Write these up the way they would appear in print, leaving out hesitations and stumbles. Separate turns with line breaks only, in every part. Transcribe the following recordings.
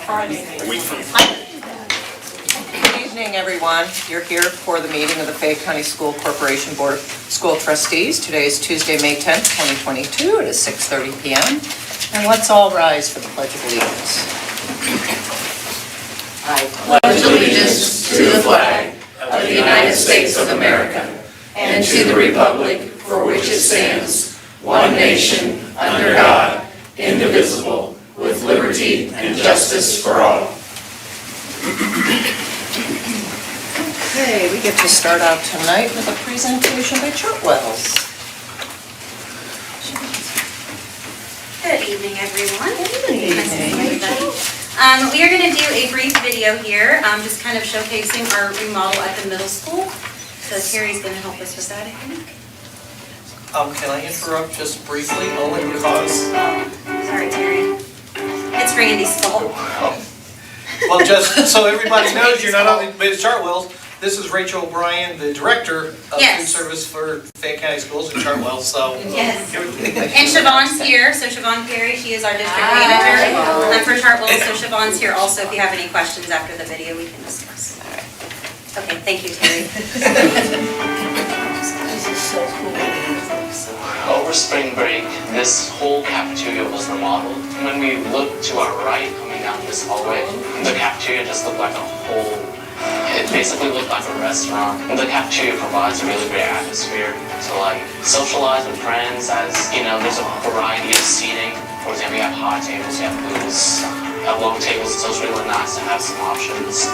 Good evening, everyone. You're here for the meeting of the Fayette County School Corporation Board of School Trustees. Today is Tuesday, May 10th, 2022. It is 6:30 p.m. And let's all rise for the Pledge of Allegiance. I
pledge allegiance to the flag of the United States of America and to the republic for which it stands, one nation, under God, indivisible, with liberty and justice for all.
Okay, we get to start out tonight with a presentation by Chartwells.
Good evening, everyone.
Good evening.
Nice to meet everybody. We are going to do a brief video here, just kind of showcasing our remodel at the middle school. So Terry's going to help us with that, I think.
Can I interrupt just briefly, only because...
Sorry, Terry. It's Randy's fault.
Well, just so everybody knows, you're not only Ms. Chartwells, this is Rachel O'Brien, the Director of
Yes.
Food Service for Fayette County Schools in Chartwells, so...
Yes. And Siobhan's here, so Siobhan Perry, she is our district manager for Chartwells, so Siobhan's here also if you have any questions after the video we can discuss. Okay, thank you, Terry.
This is so cool.
Over spring break, this whole cafeteria was remodeled. When we looked to our right, coming down this hallway, the cafeteria just looked like a whole, it basically looked like a restaurant. The cafeteria provides a really great atmosphere to like socialize with friends, as you know, there's a variety of seating. For example, you have high tables, you have booths, you have long tables, so it's really nice to have some options.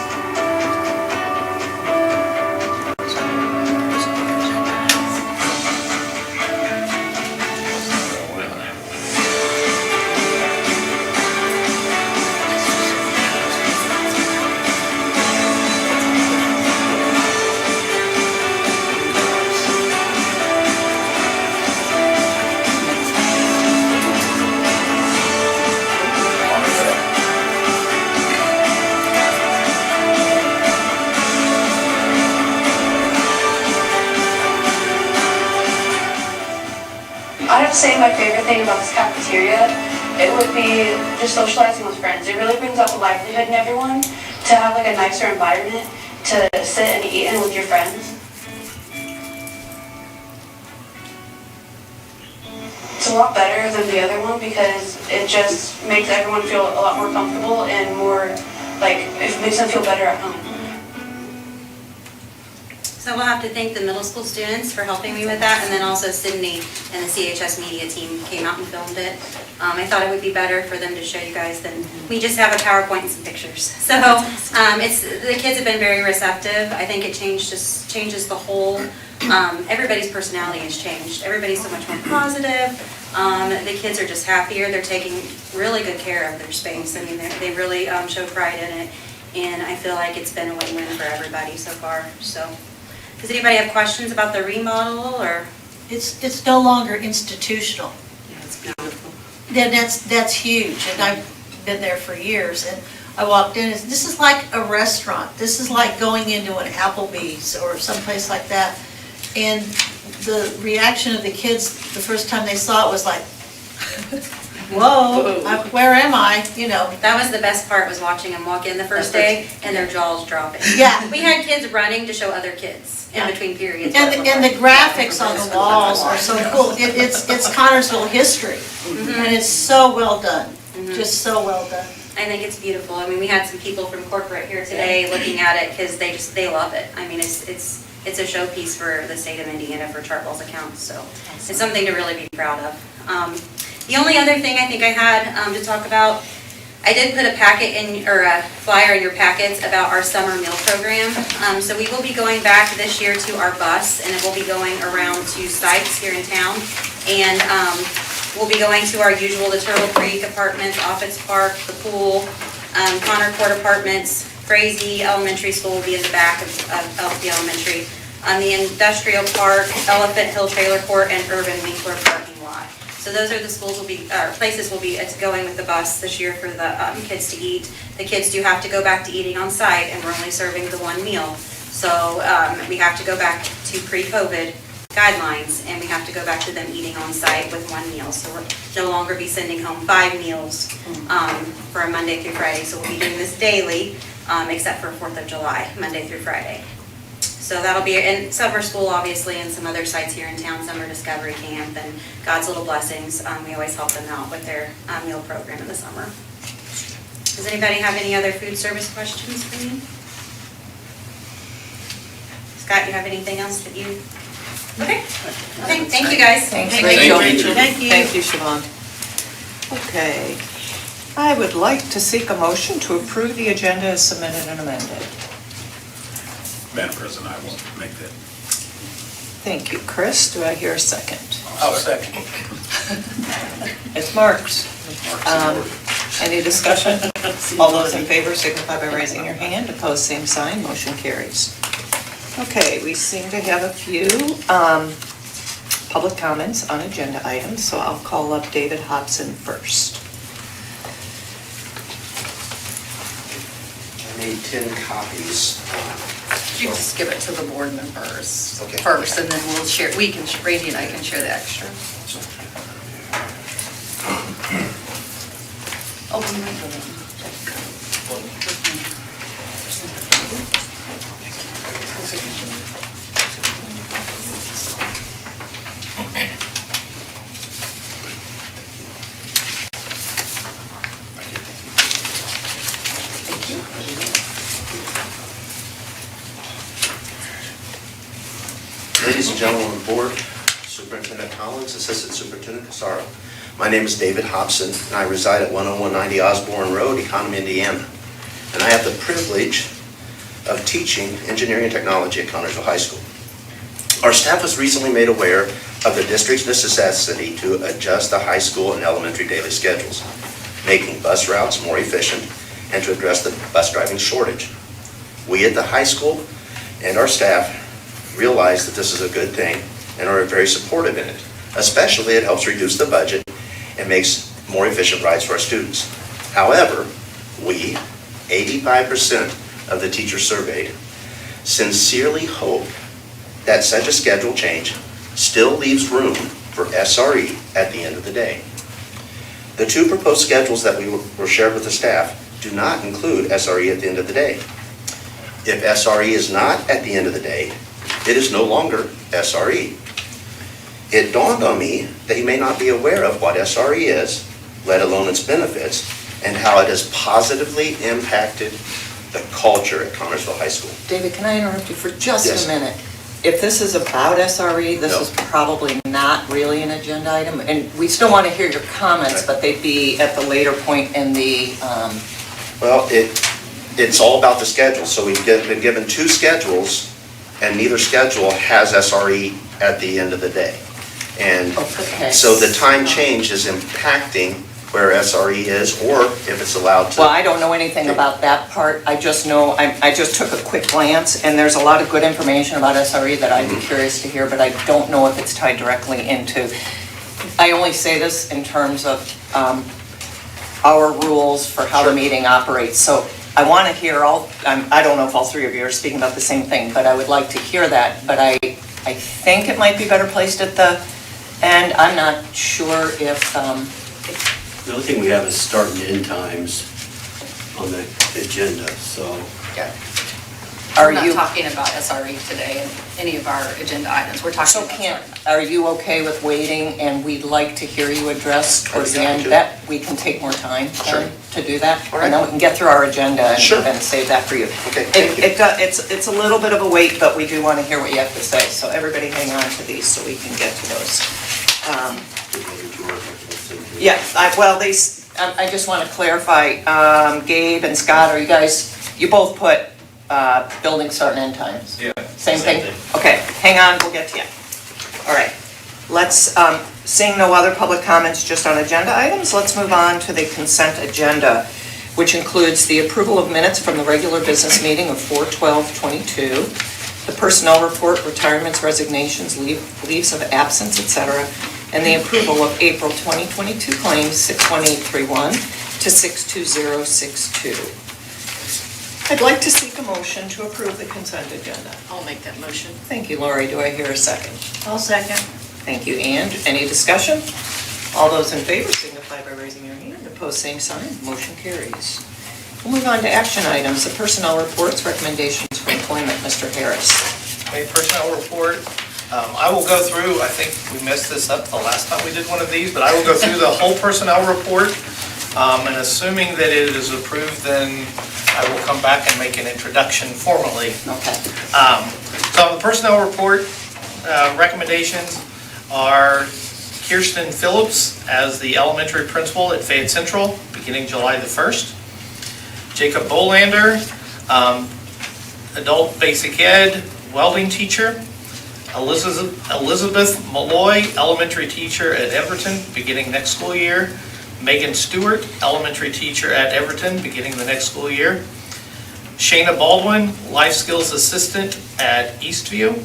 I have to say my favorite thing about this cafeteria, it would be just socializing with friends. It really brings out the livelihood in everyone to have like a nicer environment to sit and eat in with your friends. It's a lot better than the other one because it just makes everyone feel a lot more comfortable and more like, it makes them feel better at home.
So we'll have to thank the middle school students for helping me with that, and then also Sydney and the CHS media team came out and filmed it. I thought it would be better for them to show you guys than we just have a PowerPoint and some pictures. So the kids have been very receptive. I think it changes the whole, everybody's personality has changed. Everybody's so much more positive. The kids are just happier. They're taking really good care of their space. I mean, they really show pride in it, and I feel like it's been a win-win for everybody so far. So. Does anybody have questions about the remodel or?
It's no longer institutional.
Yeah, it's beautiful.
Then that's huge, and I've been there for years, and I walked in, and this is like a restaurant. This is like going into an Applebee's or someplace like that. And the reaction of the kids the first time they saw it was like, whoa, where am I? You know.
That was the best part, was watching them walk in the first day and their jaws dropping.
Yeah.
We had kids running to show other kids in between periods.
And the graphics on the walls are so cool. It's Connorsville history, and it's so well done, just so well done.
I think it's beautiful. I mean, we had some people from corporate here today looking at it because they love it. I mean, it's a showpiece for the state of Indiana for Chartwell's accounts, so it's something to really be proud of. The only other thing I think I had to talk about, I did put a packet in, or a flyer in your packets about our summer meal program. So we will be going back this year to our bus, and it will be going around to sites here in town. And we'll be going to our usual, the Turtle Creek Apartments, Office Park, the pool, Connor Court Apartments, Frazee Elementary School will be in the back of the elementary. The Industrial Park, Elephant Hill Trailer Court, and Urban Winkler parking lot. So those are the schools will be, places will be going with the bus this year for the kids to eat. The kids do have to go back to eating on site, and we're only serving the one meal. So we have to go back to pre-COVID guidelines, and we have to go back to them eating on site with 1 meal. So we'll no longer be sending home 5 meals for a Monday through Friday. So we'll be doing this daily, except for 4th of July, Monday through Friday. So that'll be in summer school, obviously, and some other sites here in town, Summer Discovery Camp and God's Little Blessings. We always help them out with their meal program in the summer. Does anybody have any other food service questions for me? Scott, you have anything else that you? Okay, thank you guys.
Thanks,
Thank
Rachel.
you, Rachel. Thank you.
Thank you, Siobhan. Okay. I would like to seek a motion to approve the agenda as submitted and amended.
Madam President, I will make that.
Thank you, Chris. Do I hear a second?
I'll second.
It's Mark's. Any discussion? All those in favor signify by raising your hand. Opposed, same sign. Motion carries. Okay, we seem to have a few public comments on agenda items, so I'll call up David Hobson first.
I made 10 copies.
You just give it to the board members
Okay.
first, and then we'll share, Brady and I can share the extra. Oh, we might go then. Thank you.
Ladies and gentlemen of the board, Superintendent Collins, Assistant Superintendent Casaro. My name is David Hobson, and I reside at 10190 Osborne Road, Economy, Indiana. And I have the privilege of teaching engineering and technology at Connersville High School. Our staff was recently made aware of the district's necessity to adjust the high school and elementary daily schedules, making bus routes more efficient and to address the bus driving shortage. We at the high school and our staff realize that this is a good thing and are very supportive in it. Especially, it helps reduce the budget and makes more efficient rides for our students. However, we, 85% of the teachers surveyed, sincerely hope that such a schedule change still leaves room for SRE at the end of the day. The 2 proposed schedules that were shared with the staff do not include SRE at the end of the day. If SRE is not at the end of the day, it is no longer SRE. It dawned on me that you may not be aware of what SRE is, let alone its benefits, and how it has positively impacted the culture at Connersville High School.
David, can I interrupt you for just
Yes.
a minute? If this is about SRE, this
No.
is probably not really an agenda item, and we still want to hear your comments,
Okay.
but they'd be at the later point in the,
Well, it's all about the schedule. So we've been given 2 schedules, and neither schedule has SRE at the end of the day. And
Okay.
so the time change is impacting where SRE is, or if it's allowed to.
well, I don't know anything about that part. I just know, I just took a quick glance, and there's a lot of good information about SRE that I'd be curious to hear, but I don't know if it's tied directly into. I only say this in terms of our rules for how the
Sure.
meeting operates. So I want to hear I don't know if all 3 of you are speaking about the same thing, but I would like to hear that. But I think it might be better placed at the end. I'm not sure if,
The only thing we have is start and end times on the agenda, so.
are
We're not
you,
talking about SRE today and any of our agenda items. We're talking
so
about.
Kent, are you okay with waiting, and we'd like to hear you address towards the
I'd be
end?
happy to.
That, we can take more time
Sure.
then to do that?
All right.
And then we can get through our agenda
Sure.
and save that for you.
Okay, thank you.
It's a little bit of a wait, but we do want to hear what you have to say, so everybody hang on to these so we can get to those. Yeah, I just want to clarify, Gabe and Scott, are you guys, you both put building start and end times?
Yeah.
Same thing? Okay, hang on, we'll get to you. All right, let's, seeing no other public comments just on agenda items, let's move on to the consent agenda, which includes the approval of minutes from the regular business meeting of 4/12/22, the personnel report, retirements, resignations, leaves of absence, etc., and the approval of April 2022 claims 61831 to 62062. I'd like to seek a motion to approve the consent agenda.
I'll make that motion.
Thank you, Lori. Do I hear a second?
I'll second.
Thank you, Ann. Any discussion? All those in favor signify by raising your hand. Opposed, same sign. Motion carries. We'll move on to action items. The personnel reports, recommendations for employment. Mr. Harris.
Okay, personnel report. I will go through, I think we messed this up the last time we did one of these, but I will go through the whole personnel report. And assuming that it is approved, then I will come back and make an introduction formally.
Okay.
So on the personnel report, recommendations are Kirsten Phillips as the elementary principal at Fayette Central, beginning July the 1st. Jacob Bolander, adult basic ed, welding teacher. Elizabeth Malloy, elementary teacher at Everton, beginning next school year. Megan Stewart, elementary teacher at Everton, beginning the next school year. Shayna Baldwin, life skills assistant at Eastview.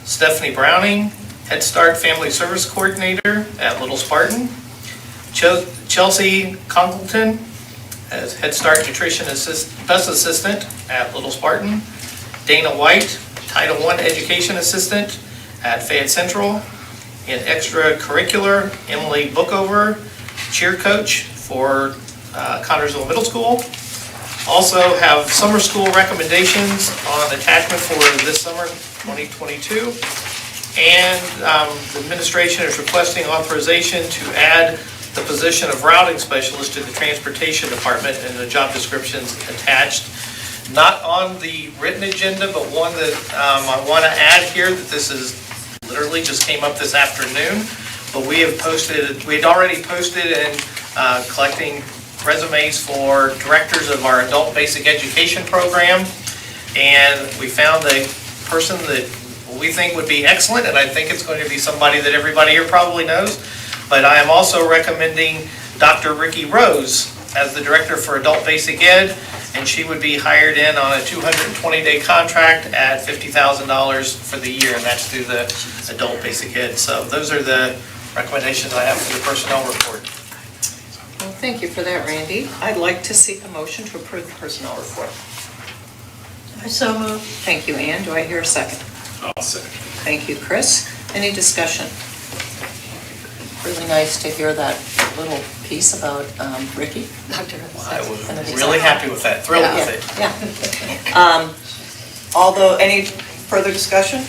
Stephanie Browning, Head Start Family Service Coordinator at Little Spartan. Chelsea Congleton as Head Start Nutrition Bus Assistant at Little Spartan. Dana White, Title I Education Assistant at Fayette Central. In extracurricular, Emily Bookover, cheer coach for Connersville Middle School. Also have summer school recommendations on attachment for this summer, 2022. And the administration is requesting authorization to add the position of routing specialist to the transportation department, and the job description's attached. Not on the written agenda, but one that I want to add here, that this is literally just came up this afternoon. But we had already posted and collecting resumes for directors of our adult basic education program. And we found a person that we think would be excellent, and I think it's going to be somebody that everybody here probably knows. But I am also recommending Dr. Ricky Rose as the director for adult basic ed, and she would be hired in on a 220-day contract at $50,000 for the year, and that's through the adult basic ed. So those are the recommendations I have for the personnel report.
Well, thank you for that, Randy. I'd like to seek a motion to approve the personnel report.
I so move.
Thank you, Ann. Do I hear a second?
I'll second.
Thank you, Chris. Any discussion? Really nice to hear that little piece about Ricky.
I was really happy with that, thrilled with it.
Yeah. Although, any further discussion?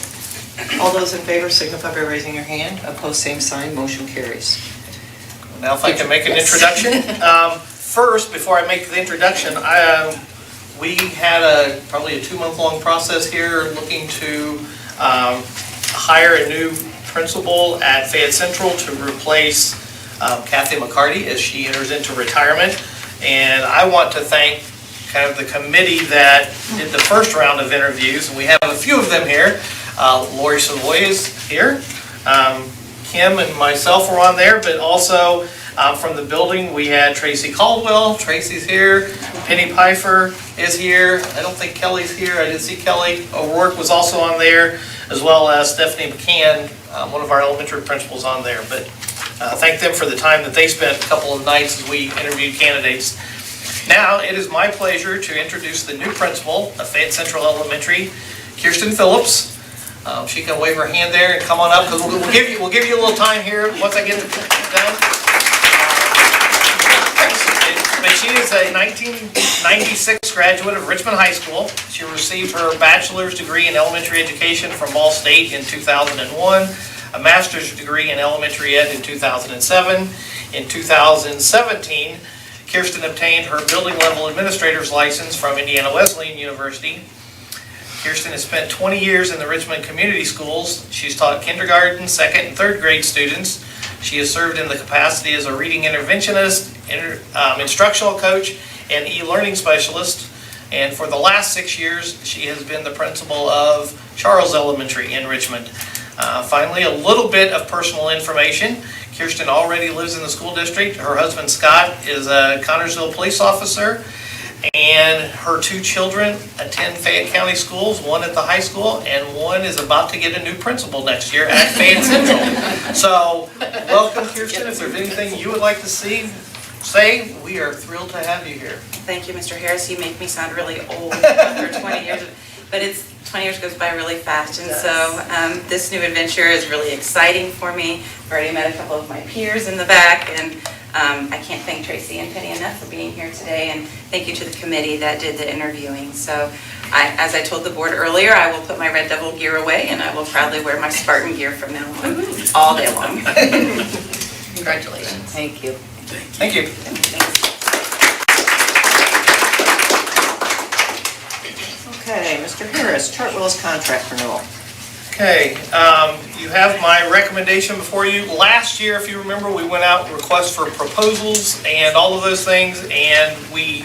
All those in favor signify by raising your hand. Opposed, same sign. Motion carries.
Now if I can make an introduction. First, before I make the introduction, we had probably a 2-month-long process here looking to hire a new principal at Fayette Central to replace Kathy McCarty as she enters into retirement. And I want to thank kind of the committee that did the first round of interviews, and we have a few of them here. Lori Savoy is here. Kim and myself were on there, but also from the building, we had Tracy Caldwell. Tracy's here. Penny Pfeiffer is here. I don't think Kelly's here. I didn't see Kelly. O'Rourke was also on there, as well as Stephanie McCann, one of our elementary principals on there. But thank them for the time that they spent a couple of nights as we interviewed candidates. Now, it is my pleasure to introduce the new principal of Fayette Central Elementary, Kirsten Phillips. She can wave her hand there and come on up, because we'll give you a little time here once I get it done. But she is a 1996 graduate of Richmond High School. She received her bachelor's degree in elementary education from Ball State in 2001, a master's degree in elementary ed in 2007. In 2017, Kirsten obtained her building level administrator's license from Indiana Wesleyan University. Kirsten has spent 20 years in the Richmond Community Schools. She's taught kindergarten, 2nd, and 3rd grade students. She has served in the capacity as a reading interventionist, instructional coach, and e-learning specialist. And for the last 6 years, she has been the principal of Charles Elementary in Richmond. Finally, a little bit of personal information. Kirsten already lives in the school district. Her husband, Scott, is a Connersville police officer. And her 2 children attend Fayette County schools, one at the high school, and one is about to get a new principal next year at Fayette Central. So, welcome, Kirsten. If there's anything you would like to see say we are thrilled to have you here.
Thank you, Mr. Harris. You make me sound really old after 20 years, but 20 years goes by really fast. And so this new adventure is really exciting for me. I've already met a couple of my peers in the back, and I can't thank Tracy and Penny enough for being here today. And thank you to the committee that did the interviewing. So as I told the board earlier, I will put my Red Devil gear away, and I will proudly wear my Spartan gear from now on, all day long. Congratulations.
Thank you.
Thank you.
Okay, Mr. Harris, Chartwell's contract renewal.
Okay, you have my recommendation before you. Last year, if you remember, we went out and request for proposals and all of those things, and we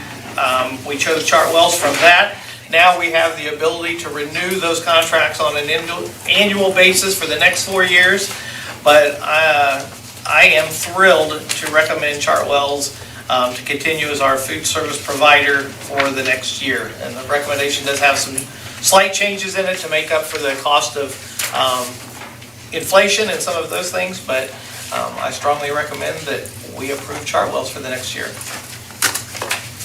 chose Chartwell's from that. Now we have the ability to renew those contracts on an annual basis for the next 4 years. But I am thrilled to recommend Chartwell's to continue as our food service provider for the next year. And the recommendation does have some slight changes in it to make up for the cost of inflation and some of those things, but I strongly recommend that we approve Chartwell's for the next year.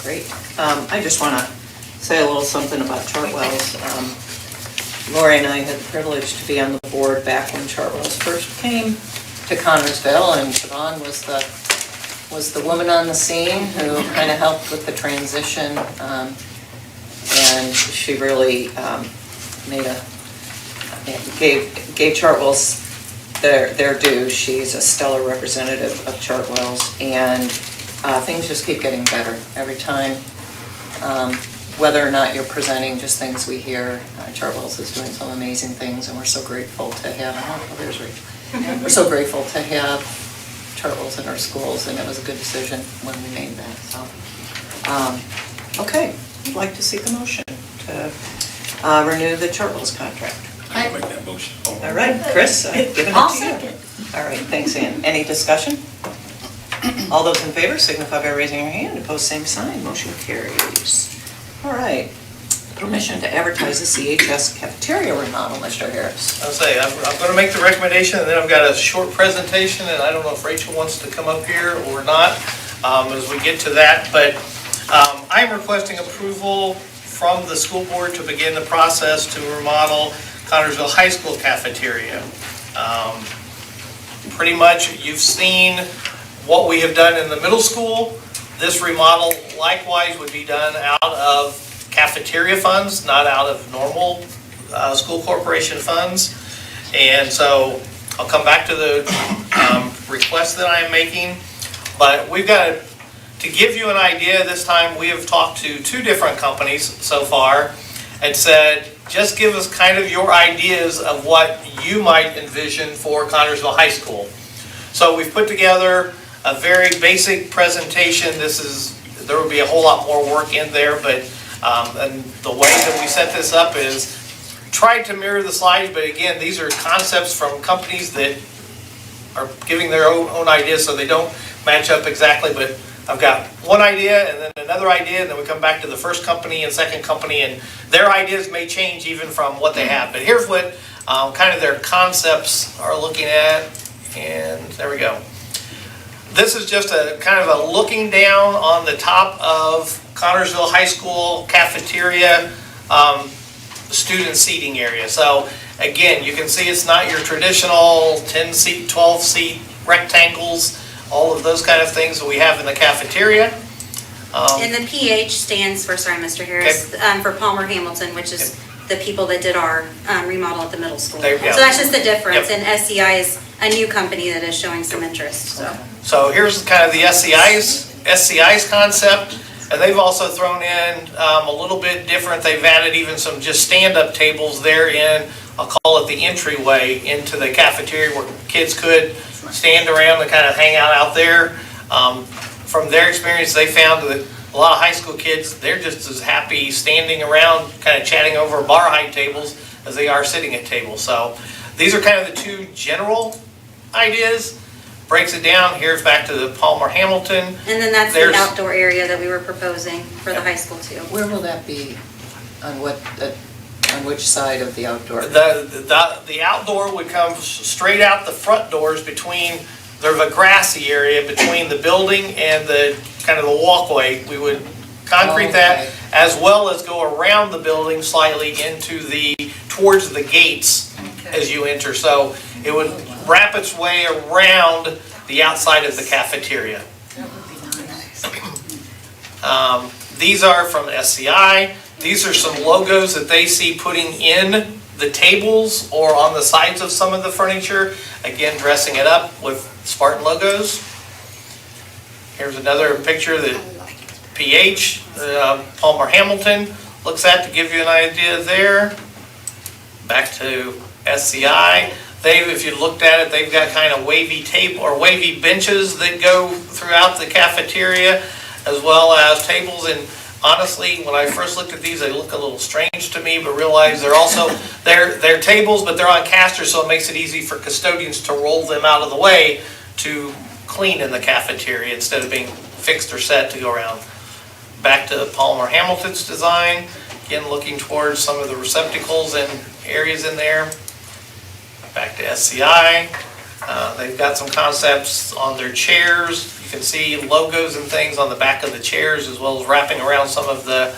Great. I just want to say a little something about Chartwell's. Lori and I had the privilege to be on the board back when Chartwell's first came to Connersville, and Siobhan was the woman on the scene who kind of helped with the transition, and she really gave Chartwell's their due. She's a stellar representative of Chartwell's, and things just keep getting better every time. Whether or not you're presenting just things we hear, Chartwell's is doing some amazing things, and we're so grateful to have, oh, there's Rachel. We're so grateful to have Chartwell's in our schools, and it was a good decision when we made that, so. Okay, I'd like to seek a motion to renew the Chartwell's contract.
I'll make that motion.
All right, Chris, I've given it to you.
I'll second.
All right, thanks, Ann. Any discussion? All those in favor signify by raising your hand. Opposed, same sign. Motion carries. All right. Permission to advertise the CHS cafeteria remodel, Mr. Harris.
I'll say, I'm going to make the recommendation, and then I've got a short presentation, and I don't know if Rachel wants to come up here or not as we get to that, but I'm requesting approval from the school board to begin the process to remodel Connersville High School cafeteria. Pretty much, you've seen what we have done in the middle school. This remodel likewise would be done out of cafeteria funds, not out of normal school corporation funds. And so I'll come back to the request that I am making, but we've got to give you an idea. This time we have talked to 2 different companies so far and said, just give us kind of your ideas of what you might envision for Connersville High School. So we've put together a very basic presentation. There will be a whole lot more work in there, but and the way that we set this up is tried to mirror the slides, but again, these are concepts from companies that are giving their own ideas, so they don't match up exactly, but I've got one idea and then another idea, and then we come back to the first company and second company, and their ideas may change even from what they have. But here's what kind of their concepts are looking at, and there we go. This is just a kind of a looking down on the top of Connersville High School cafeteria student seating area. So again, you can see it's not your traditional 10-seat, 12-seat rectangles, all of those kind of things that we have in the cafeteria.
And the PH stands for, sorry, Mr. Harris, for Palmer Hamilton, which is the people that did our remodel at the middle school.
There you go.
So that's just the difference,
Yep.
and SCI is a new company that is showing some interest, so.
So here's kind of the SCI's concept, and they've also thrown in a little bit different. They've added even some just stand-up tables there in, I'll call it the entryway into the cafeteria where kids could stand around and kind of hang out there. From their experience, they found that a lot of high school kids, they're just as happy standing around, kind of chatting over bar height tables as they are sitting at tables. So these are kind of the 2 general ideas. Breaks it down, here's back to the Palmer Hamilton.
And then that's the outdoor area that we were proposing for the high school too.
Where will that be? On which side of the outdoor?
The outdoor would come straight out the front doors between there's a grassy area between the building and the, kind of the walkway. We would concrete that,
Okay.
as well as go around the building slightly towards the gates as you enter. So it would wrap its way around the outside of the cafeteria.
That would be nice.
These are from SCI. These are some logos that they see putting in the tables or on the sides of some of the furniture. Again, dressing it up with Spartan logos. Here's another picture that PH, Palmer Hamilton, looks at to give you an idea there. Back to SCI. If you looked at it, they've got kind of wavy table or wavy benches that go throughout the cafeteria, as well as tables. And honestly, when I first looked at these, they look a little strange to me, but realize they're also, they're tables, but they're on casters, so it makes it easy for custodians to roll them out of the way to clean in the cafeteria instead of being fixed or set to go around. Back to Palmer Hamilton's design, again looking towards some of the receptacles and areas in there. Back to SCI, they've got some concepts on their chairs. You can see logos and things on the back of the chairs, as well as wrapping around some of the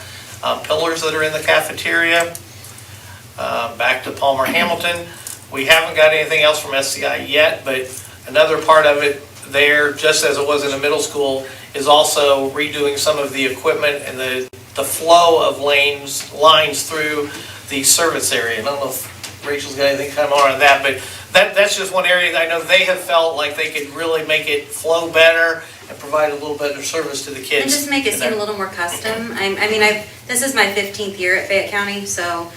pillars that are in the cafeteria. Back to Palmer Hamilton, we haven't got anything else from SCI yet, but another part of it there, just as it was in the middle school, is also redoing some of the equipment and the flow of lines through the service area. I don't know if Rachel's got anything kind of on that, but that's just one area that I know they have felt like they could really make it flow better and provide a little better service to the kids.
And just make it seem a little more custom. I mean, this is my 15th year at Fayette County, so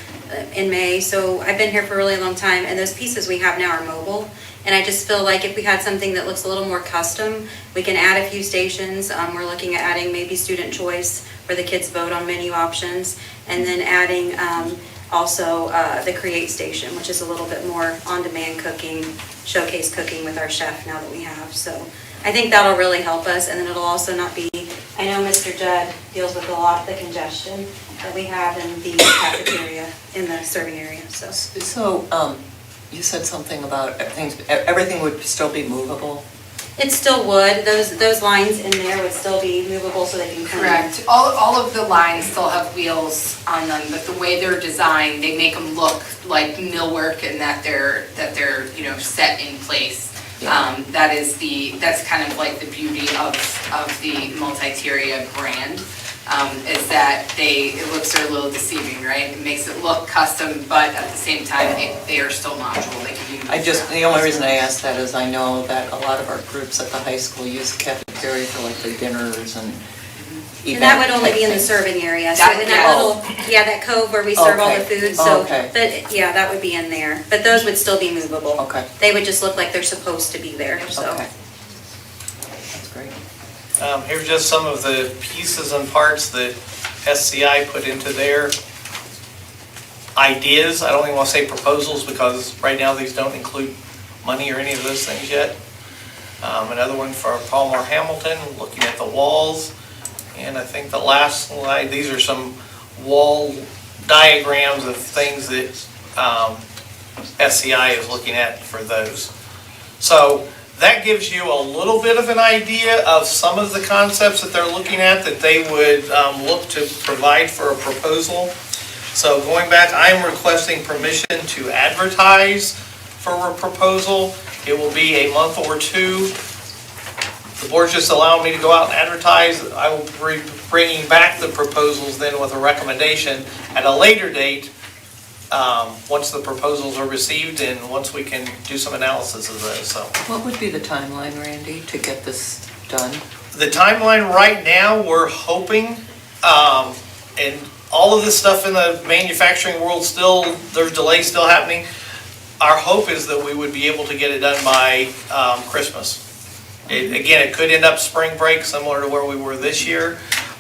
in May, so I've been here for a really long time, and those pieces we have now are mobile. And I just feel like if we had something that looks a little more custom, we can add a few stations. We're looking at adding maybe student choice, where the kids vote on menu options, and then adding also the create station, which is a little bit more on-demand cooking, showcase cooking with our chef now that we have. So I think that'll really help us, and then it'll also not be, I know Mr. Judd deals with a lot of the congestion that we have in the cafeteria, in the serving area, so.
So, you said something about everything would still be movable?
It still would, those lines in there would still be movable so they can clean.
Correct. All of the lines still have wheels on them, but the way they're designed, they make them look like millwork and that they're set in place.
Yeah.
That's kind of like the beauty of the Multiteria brand. Is that it looks a little deceiving, right? It makes it look custom, but at the same time, they are still modular. They can be moved.
The only reason I ask that is I know that a lot of our groups at the high school use the cafeteria for like their dinners and events.
And that would only be in the serving area, so
That-
in
yeah.
that little, that cove where we serve all the
Okay.
food, so.
Okay.
But, yeah, that would be in there, but those would still be movable.
Okay.
They would just look like they're supposed to be there, so.
Okay. That's great.
Here's just some of the pieces and parts that SCI put into their ideas. I don't even want to say proposals, because right now these don't include money or any of those things yet. Another one for Palmer Hamilton, looking at the walls. And I think the last slide, these are some wall diagrams of things that SCI is looking at for those. So that gives you a little bit of an idea of some of the concepts that they're looking at that they would look to provide for a proposal. So going back, I'm requesting permission to advertise for a proposal. It will be a month or two. The board's just allowing me to go out and advertise. I will be bringing back the proposals then with a recommendation at a later date, once the proposals are received and once we can do some analysis of those, so.
What would be the timeline, Randy, to get this done?
The timeline right now, we're hoping, and all of this stuff in the manufacturing world still, there's delays still happening. Our hope is that we would be able to get it done by Christmas. Again, it could end up spring break, similar to where we were this year,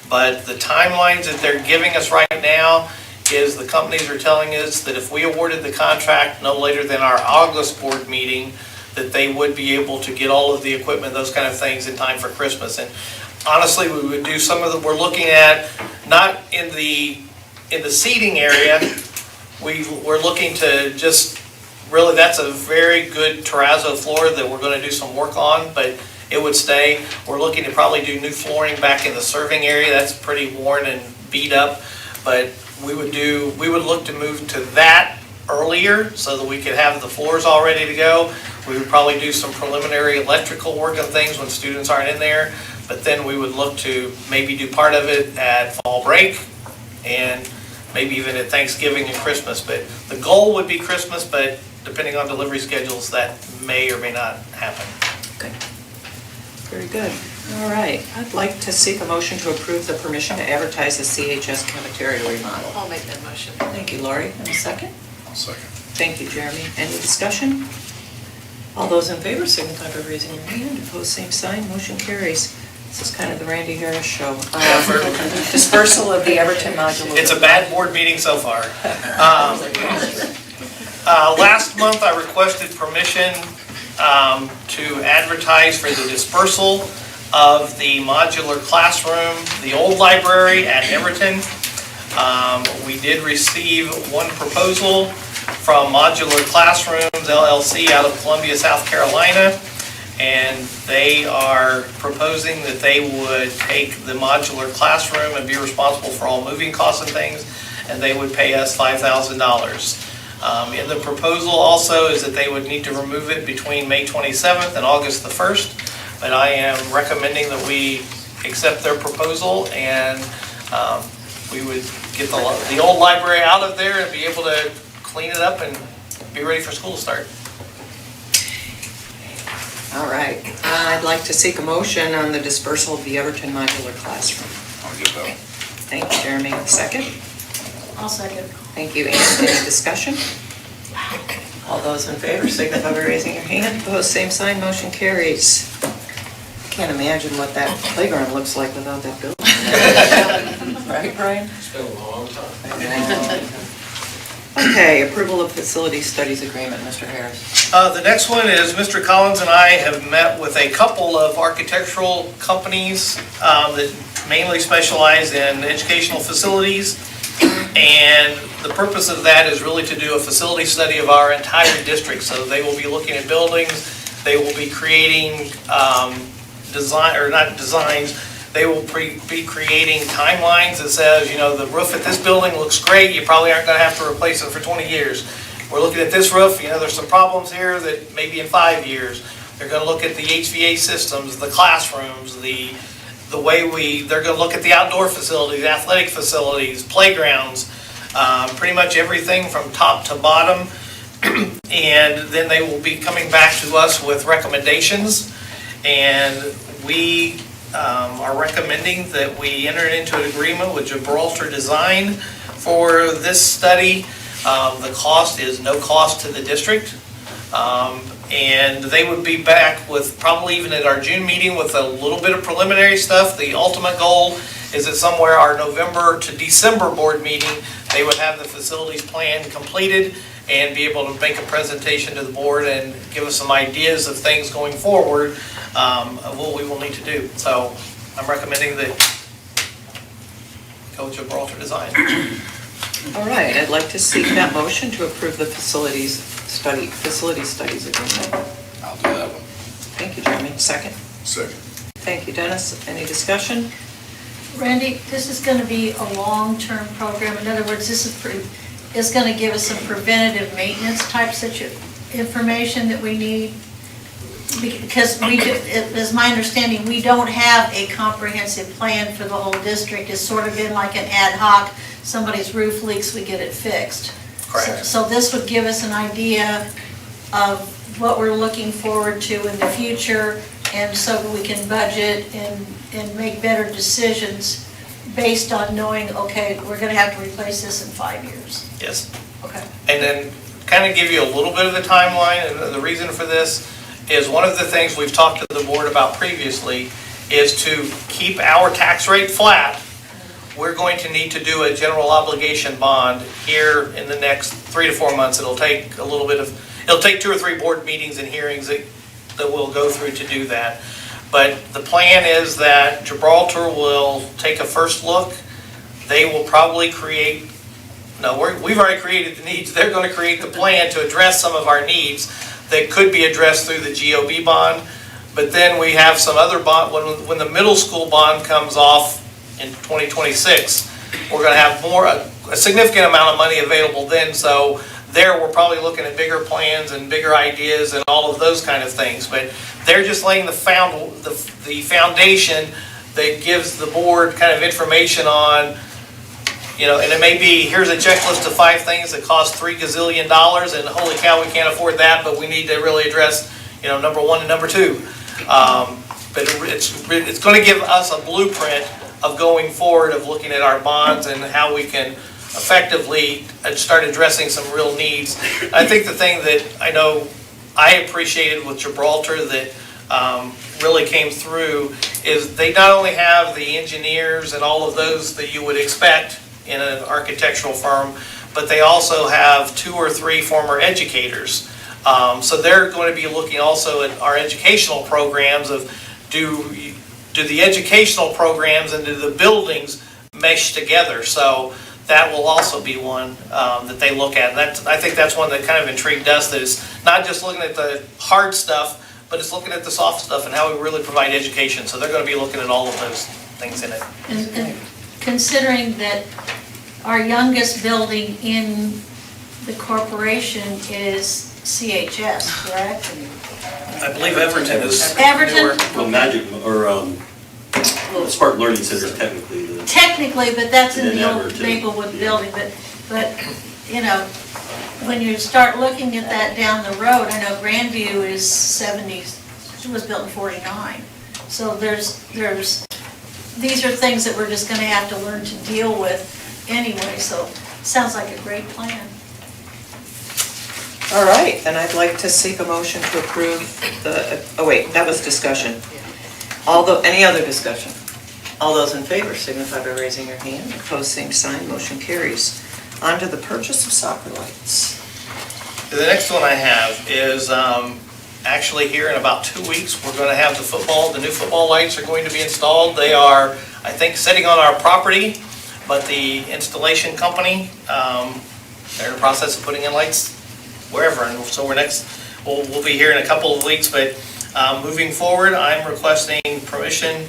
but the timelines that they're giving us right now is the companies are telling us that if we awarded the contract no later than our August board meeting, that they would be able to get all of the equipment, those kind of things in time for Christmas. And honestly, we would do some of the, we're looking at, not in the seating area, we're looking to just really, that's a very good terrazzo floor that we're gonna do some work on, but it would stay. We're looking to probably do new flooring back in the serving area. That's pretty worn and beat up, but we would look to move to that earlier so that we could have the floors all ready to go. We would probably do some preliminary electrical work and things when students aren't in there, but then we would look to maybe do part of it at fall break and maybe even at Thanksgiving and Christmas. But the goal would be Christmas, but depending on delivery schedules, that may or may not happen.
Okay. Very good. All right. I'd like to seek a motion to approve the permission to advertise the CHS cafeteria remodel.
I'll make that motion.
Thank you, Lori. And a second?
I'll second.
Thank you, Jeremy. Any discussion? All those in favor signify by raising your hand. Opposed, same sign. Motion carries. This is kind of the Randy Harris show. Dispersal of the Everton modular.
It's a bad board meeting so far. Last month, I requested permission to advertise for the dispersal of the modular classroom, the old library at Everton. We did receive one proposal from Modular Classrooms LLC out of Columbia, South Carolina. And they are proposing that they would take the modular classroom and be responsible for all moving costs and things, and they would pay us $5,000. In the proposal also is that they would need to remove it between May 27th and August the 1st, but I am recommending that we accept their proposal and we would get the old library out of there and be able to clean it up and be ready for school to start.
All right. I'd like to seek a motion on the dispersal of the Everton modular classroom.
I'll give that.
Thank you, Jeremy. Second?
I'll second.
Thank you, Ann. Any discussion? All those in favor signify by raising your hand. Opposed, same sign. Motion carries. Can't imagine what that playground looks like without that building. Right, Brian?
It's been a long time.
Okay, approval of facility studies agreement, Mr. Harris.
The next one is Mr. Collins and I have met with a couple of architectural companies that mainly specialize in educational facilities. And the purpose of that is really to do a facility study of our entire district. So they will be looking at buildings, they will be creating they will be creating timelines that says, you know, the roof at this building looks great, you probably aren't gonna have to replace it for 20 years. We're looking at this roof, you know, there's some problems here that maybe in 5 years. They're gonna look at the HVAC systems, the classrooms, the way they're gonna look at the outdoor facilities, athletic facilities, playgrounds, pretty much everything from top to bottom. And then they will be coming back to us with recommendations. And we are recommending that we enter into an agreement with Gibraltar Design for this study. The cost is no cost to the district. And they would be back with, probably even at our June meeting, with a little bit of preliminary stuff. The ultimate goal is that somewhere our November to December board meeting, they would have the facilities plan completed and be able to make a presentation to the board and give us some ideas of things going forward, of what we will need to do. So I'm recommending that go Gibraltar Design.
All right, I'd like to seek that motion to approve the facility studies agreement.
I'll do that one.
Thank you, Jeremy. Second?
Second.
Thank you, Dennis. Any discussion?
Randy, this is going to be a long-term program. In other words, this is going to give us some preventative maintenance type information that we need. Because as my understanding, we don't have a comprehensive plan for the whole district. It's sort of been like an ad hoc, somebody's roof leaks, we get it fixed.
Correct.
So this would give us an idea of what we're looking forward to in the future, and so that we can budget and make better decisions based on knowing, okay, we're gonna have to replace this in 5 years.
Yes.
Okay.
And then kind of give you a little bit of the timeline, and the reason for this is one of the things we've talked to the board about previously is to keep our tax rate flat. We're going to need to do a general obligation bond here in the next 3 to 4 months. It'll take it'll take 2 or 3 board meetings and hearings that we'll go through to do that. But the plan is that Gibraltar will take a first look. They will probably create No, we've already created the needs. They're going to create the plan to address some of our needs that could be addressed through the GOB bond. But then we have some other bond, when the middle school bond comes off in 2026, we're going to have a significant amount of money available then. So there, we're probably looking at bigger plans and bigger ideas and all of those kind of things. But they're just laying the foundation that gives the board kind of information on, and it may be, here's a checklist of 5 things that cost $3 gazillion, and holy cow, we can't afford that, but we need to really address, number 1 and number 2. But it's going to give us a blueprint of going forward, of looking at our bonds and how we can effectively start addressing some real needs. I think the thing that I know I appreciated with Gibraltar that really came through is they not only have the engineers and all of those that you would expect in an architectural firm, but they also have 2 or 3 former educators. So they're going to be looking also at our educational programs of do the educational programs and do the buildings mesh together? So that will also be one that they look at. And I think that's one that kind of intrigued us, that is not just looking at the hard stuff, but it's looking at the soft stuff and how we really provide education. So they're going to be looking at all of those things in it.
And considering that our youngest building in the corporation is CHS, correct?
I believe Everton is
Everton?
newer.
Well, Magic, or Spark Learning Center is technically the,
Technically, but that's in
And
the
then
old
Everton,
Maplewood
yeah.
building, but, when you start looking at that down the road, I know Grandview is 70s, it was built in 49. So these are things that we're just gonna have to learn to deal with anyway, so sounds like a great plan.
All right, then I'd like to seek a motion to approve that was discussion. Any other discussion? All those in favor signify by raising your hand. Opposed, same sign, motion carries. On to the purchase of soccer lights.
The next one I have is actually here in about 2 weeks, we're going to have the new football lights are going to be installed. They are, I think, sitting on our property, but the installation company, they're in the process of putting in lights wherever, and so we'll be here in a couple of weeks, but moving forward, I'm requesting permission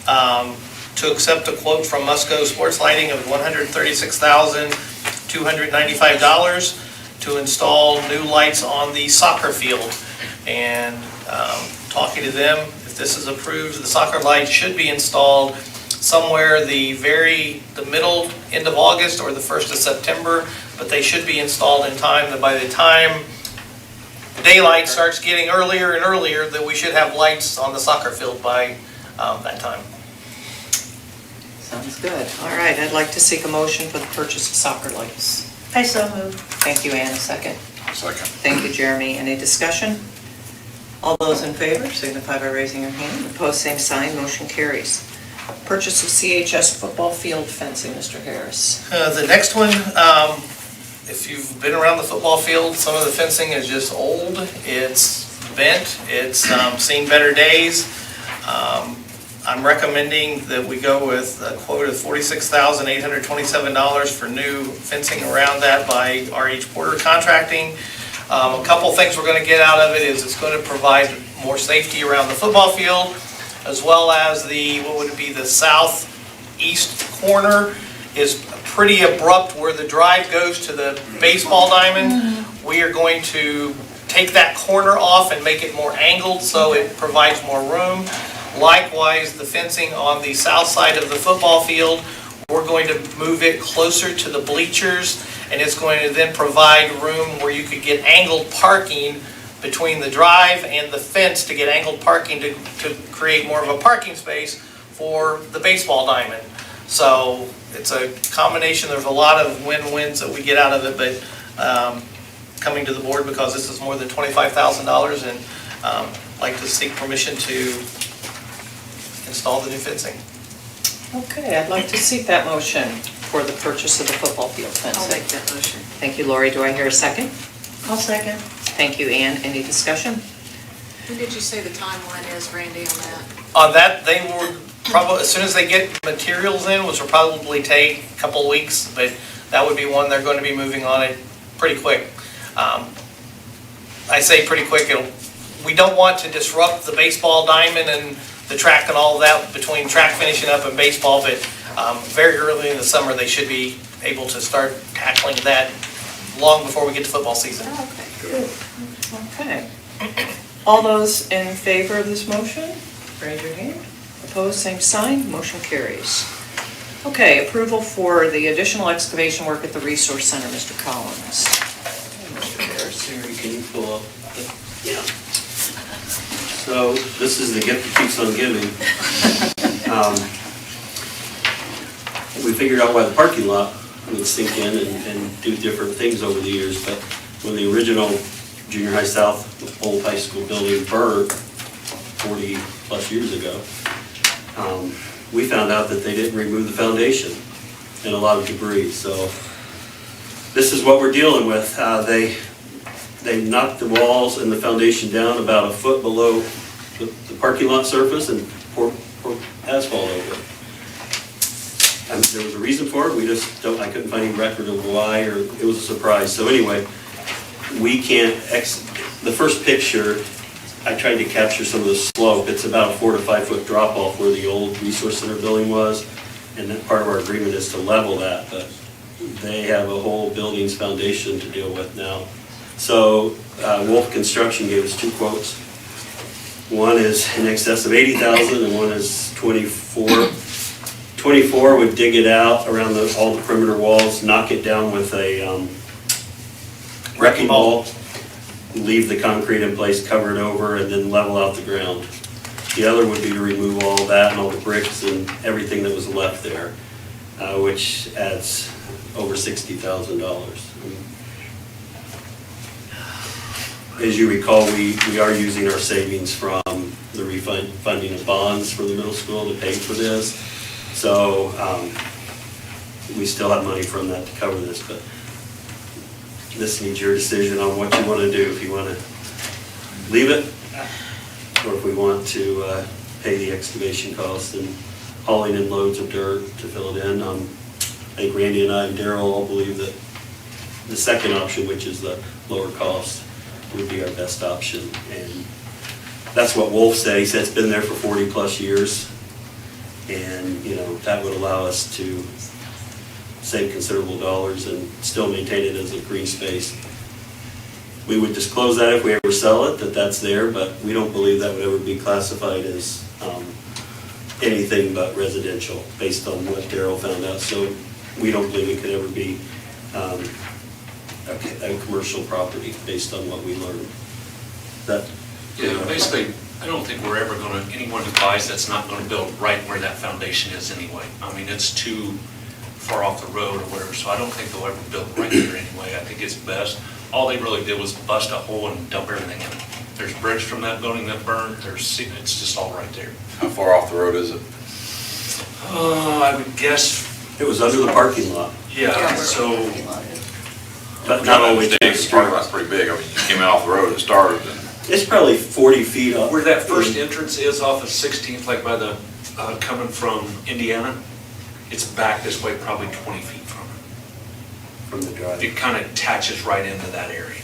to accept a quote from Musco Sports Lighting of $136,295 to install new lights on the soccer field. And talking to them, if this is approved, the soccer lights should be installed somewhere the middle, end of August or the 1st of September, but they should be installed in time that by the time daylight starts getting earlier and earlier, that we should have lights on the soccer field by that time.
Sounds good. All right, I'd like to seek a motion for the purchase of soccer lights.
I so move.
Thank you, Ann. A second.
Second.
Thank you, Jeremy. Any discussion? All those in favor signify by raising your hand. Opposed, same sign, motion carries. Purchase of CHS football field fencing, Mr. Harris.
The next one, if you've been around the football field, some of the fencing is just old, it's bent, it's seen better days. I'm recommending that we go with a quote of $46,827 for new fencing around that by R.H. Porter Contracting. A couple things we're going to get out of it is it's going to provide more safety around the football field, as well as the southeast corner is pretty abrupt where the drive goes to the baseball diamond. We are going to take that corner off and make it more angled so it provides more room. Likewise, the fencing on the south side of the football field, we're going to move it closer to the bleachers, and it's going to then provide room where you could get angled parking between the drive and the fence to get angled parking to create more of a parking space for the baseball diamond. So it's a combination, there's a lot of win-wins that we get out of it, but coming to the board because this is more than $25,000 and I'd like to seek permission to install the new fencing.
Okay, I'd like to seek that motion for the purchase of the football field
I'll
fencing.
make that motion.
Thank you, Lori. Do I hear a second?
I'll second.
Thank you, Ann. Any discussion?
When did you say the timeline is, Randy, on that?
On that, they will probably, as soon as they get materials in, which will probably take a couple of weeks, but that would be one they're going to be moving on it pretty quick. I say pretty quick, we don't want to disrupt the baseball diamond and the track and all of that between track finishing up and baseball, but very early in the summer, they should be able to start tackling that long before we get to football season.
Okay. All those in favor of this motion, raise your hand. Opposed, same sign, motion carries. Okay, approval for the additional excavation work at the Resource Center, Mr. Collins. Mr. Harris.
Sarah, can you pull up? Yeah. So this is the gift that keeps on giving. We figured out why the parking lot would sink in and do different things over the years, but when the original Junior High South old high school building burned 40 plus years ago, we found out that they didn't remove the foundation and a lot of debris. So this is what we're dealing with. They knocked the walls and the foundation down about a foot below the parking lot surface and poured asphalt over it. There was a reason for it, I couldn't find any record of why, or it was a surprise. So anyway, we can't, the first picture, I tried to capture some of the slope. It's about a 4 to 5 foot drop off where the old Resource Center building was. And then part of our agreement is to level that, but they have a whole building's foundation to deal with now. So Wolf Construction gave us 2 quotes. One is in excess of 80,000 and one is 24. 24 would dig it out around all the perimeter walls, knock it down with a wrecking ball, leave the concrete in place, cover it over, and then level out the ground. The other would be to remove all that and all the bricks and everything that was left there, which adds over $60,000. As you recall, we are using our savings from the refunding of bonds for the middle school to pay for this. So we still have money from that to cover this, but this needs your decision on what you want to do. If you want to leave it, or if we want to pay the excavation costs and hauling in loads of dirt to fill it in. I think Randy and I and Daryl all believe that the second option, which is the lower cost, would be our best option. And that's what Wolf said. He said it's been there for 40 plus years. And, that would allow us to save considerable dollars and still maintain it as a green space. We would disclose that if we ever sell it, that's there, but we don't believe that would ever be classified as anything but residential based on what Daryl found out. So we don't believe it could ever be a commercial property based on what we learned.
Basically, I don't think we're ever going to, anyone who buys that's not going to build right where that foundation is anyway. I mean, it's too far off the road or whatever, so I don't think they'll ever build right there anyway. I think it's best. All they really did was bust a hole and dump everything in it. There's bricks from that building that burned, it's just all right there.
How far off the road is it?
I would guess,
It was under the parking lot,
yeah, so,
but not always.
The parking lot's pretty big. I mean, you came out off the road and started and.
It's probably 40 feet up.
where that first entrance is off of 16th, like by the, coming from Indiana, it's back this way probably 20 feet from it.
From the drive.
It kind of attaches right into that area.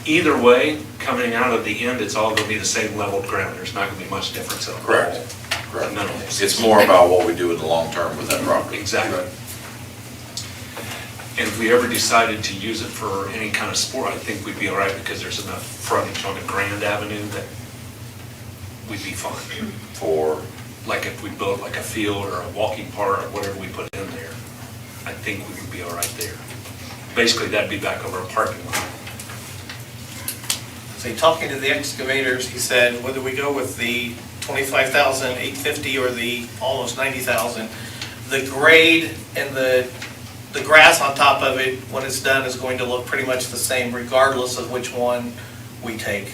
Either way, coming out of the end, it's all going to be the same leveled ground. There's not going to be much difference at all.
Correct. Correct.
Minimal.
It's more about what we do in the long term with that property.
Exactly. And if we ever decided to use it for any kind of sport, I think we'd be all right because there's enough frontage on the Grand Avenue that we'd be fine.
For,
Like if we built like a field or a walking part or whatever we put in there, I think we would be all right there. Basically, that'd be back over a parking lot.
So talking to the excavators, he said, whether we go with the 25,850 or the almost 90,000, the grade and the grass on top of it, when it's done, is going to look pretty much the same regardless of which one we take.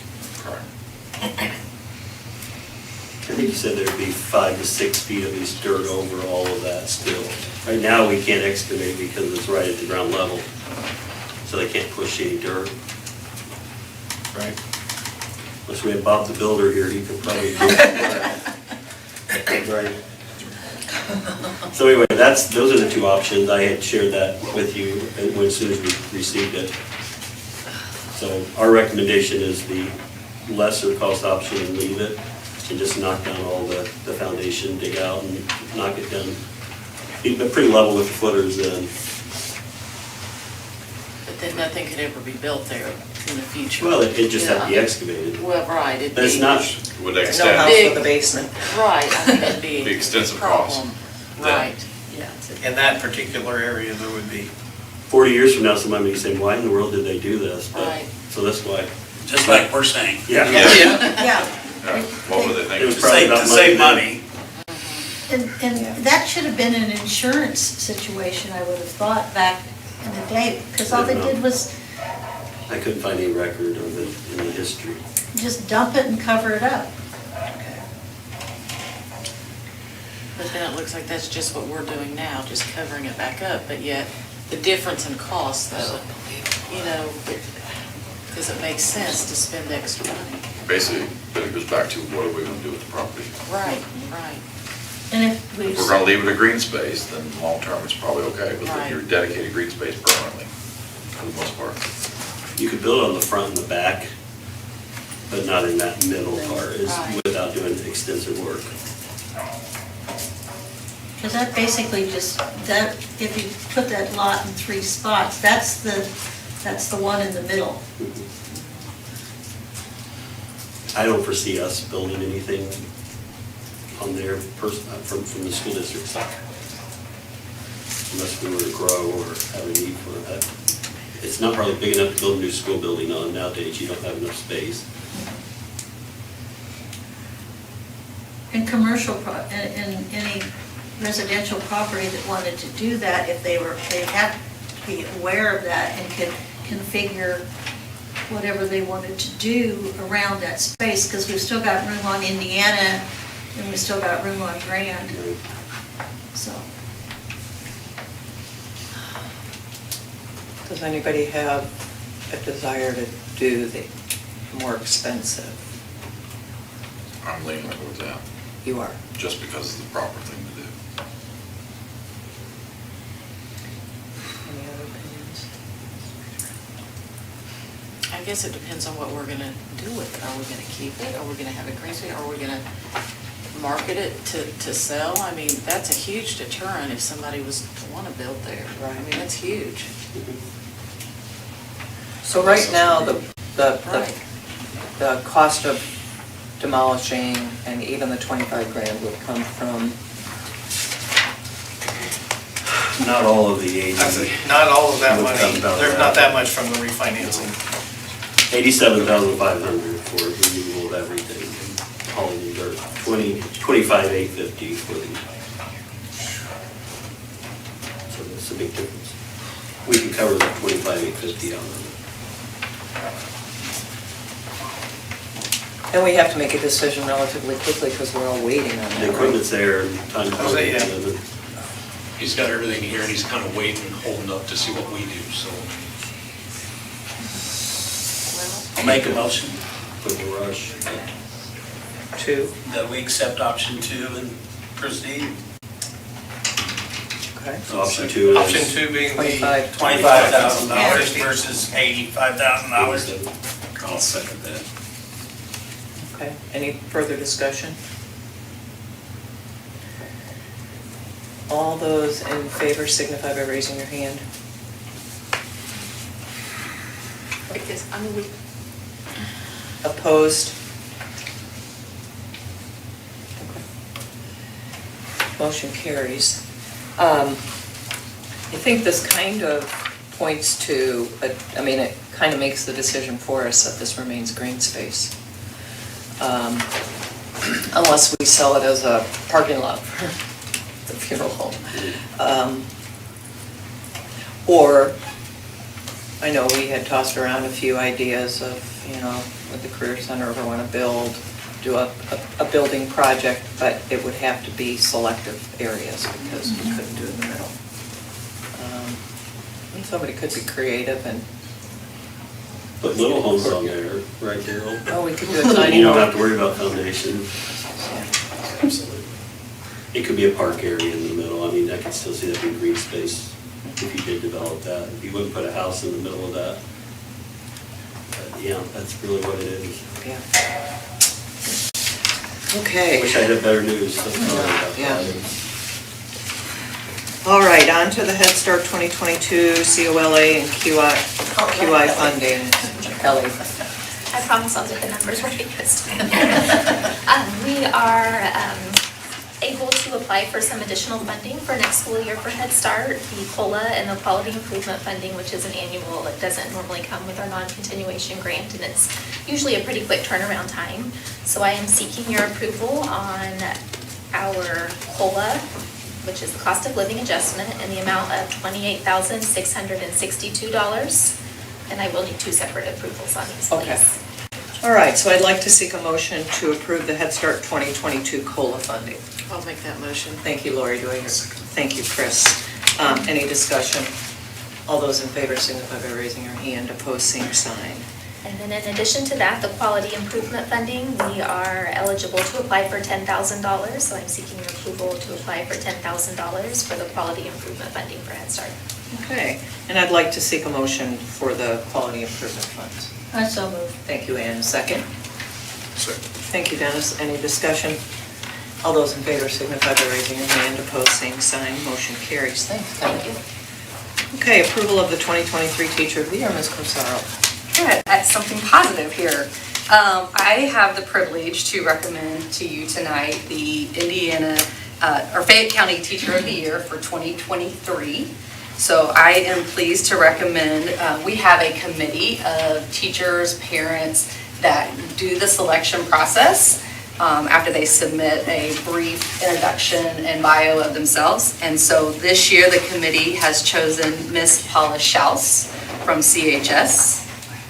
I think you said there'd be 5 to 6 feet of this dirt over all of that still. Right now, we can't excavate because it's right at the ground level, so they can't push any dirt.
Right.
Unless we had Bob the Builder here, he could probably do it. Right. So anyway, those are the two options. I had shared that with you as soon as we received it. So our recommendation is the lesser cost option and leave it, and just knock down all the foundation, dig out and knock it down. Be pretty level with the footers then.
But then nothing could ever be built there in the future.
Well, it just had to be excavated.
Well, right, it'd be.
But it's not,
Would
No
extend,
house
Big.
with a basement.
Right, I mean, it'd be.
Be extensive
a problem.
cost.
Right, yeah.
In that particular area, there would be.
40 years from now, somebody may say, why in the world did they do this? But-
Right.
So that's why.
Just like we're saying.
Yeah.
Yeah.
yeah, what would they
It was
think?
probably about
To save
money.
And that should have been an insurance situation, I would have thought, back in the day, because all they did was
I couldn't find any record of it in the history.
just dump it and cover it up.
But then it looks like that's just what we're doing now, just covering it back up, but yet the difference in cost though, you know, does it make sense to spend extra money?
Basically, but it goes back to what are we gonna do with the property?
Right, right.
And if we,
If we're gonna leave it a green space, then long-term it's probably okay, but
Right.
if you're dedicated green space permanently, for the most part.
You could build on the front and the back, but not in that middle part, is
Right.
without doing extensive work.
because that basically just, that, if you put that lot in 3 spots, that's the one in the middle.
I don't foresee us building anything on there from the school district side. Unless we were to grow or have a need for that. It's not probably big enough to build a new school building on nowadays, you don't have enough space.
In in any residential property that wanted to do that, if they had to be aware of that and could configure whatever they wanted to do around that space, because we've still got room on Indiana, and we've still got room on Grand, so.
Does anybody have a desire to do the more expensive?
I'm leaning towards that,
You are.
just because it's the proper thing to do.
Any other opinions?
I guess it depends on what we're gonna do with it. Are we gonna keep it? Are we gonna have a green space? Are we gonna market it to sell? I mean, that's a huge deterrent if somebody was to wanna build there.
Right.
I mean, that's huge.
So right now, the
Right.
cost of demolishing and even the 25 grand would come from,
Not all of the 80.
Not all of that
Would
money,
come down to
there's
that.
not that much from the refinancing.
87,500 for removal of everything, hauling the dirt, 25,850 for the, so that's a big difference. We can cover that 25,850 out of
and we have to make a decision relatively quickly because we're all waiting on
it.
that,
The
right?
equipment's there and time to.
Oh, yeah.
He's got everything here, and he's kind of waiting, holding up to see what we do, so.
I'll make a motion
Quick rush.
Two,
that we accept option 2 and proceed.
okay.
So option 2 is.
Option 2 being the.
25.
$25,000 versus $85,000.
87.
I'll second that.
Okay, any further discussion? All those in favor signify by raising your hand.
Because, I mean, we,
Opposed? Okay. Motion carries. I think this kind of points to, it kind of makes the decision for us that this remains green space. Unless we sell it as a parking lot for the funeral home. Or, I know we had tossed around a few ideas of, would the Career Center ever want to do a building project, but it would have to be selective areas because we couldn't do it in the middle. And somebody could be creative and,
Put little homes on there, right, Daryl?
oh, we could do a tiny
You don't
home.
have to worry about foundation.
Yeah.
Absolutely. It could be a park area in the middle. I mean, I could still see that being green space if you did develop that. If you wouldn't put a house in the middle of that. But yeah, that's really what it is.
Yeah.
I
Okay.
wish I had better news. That's all about
Yeah.
that.
All right, on to the Head Start 2022 COLA and QI funding. Kelly.
I promise I'll get the numbers right this time. We are able to apply for some additional funding for next school year for Head Start, the COLA and the Quality Improvement Funding, which is an annual. It doesn't normally come with our non-continuation grant, and it's usually a pretty quick turnaround time. So I am seeking your approval on our COLA, which is the cost of living adjustment, in the amount of $28,662. And I will need 2 separate approvals on these,
Okay.
please.
All right, so I'd like to seek a motion to approve the Head Start 2022 COLA funding.
I'll make that motion.
Thank you, Lori. Do I hear? Thank you, Chris. Any discussion? All those in favor signify by raising your hand. Opposed, same sign.
And then in addition to that, the quality improvement funding, we are eligible to apply for $10,000. So I'm seeking your approval to apply for $10,000 for the quality improvement funding for Head Start.
Okay, and I'd like to seek a motion for the quality improvement funds.
I so move.
Thank you, Ann. Second?
Second.
Thank you, Dennis. Any discussion? All those in favor signify by raising your hand. Opposed, same sign. Motion carries. Thanks, Kelly.
Thank you.
Okay, approval of the 2023 Teacher of the Year, Ms. Corsaro.
Good, that's something positive here. I have the privilege to recommend to you tonight the Fayette County Teacher of the Year for 2023. So I am pleased to recommend, we have a committee of teachers, parents that do the selection process after they submit a brief introduction and bio of themselves. And so this year, the committee has chosen Miss Paula Schaus from CHS.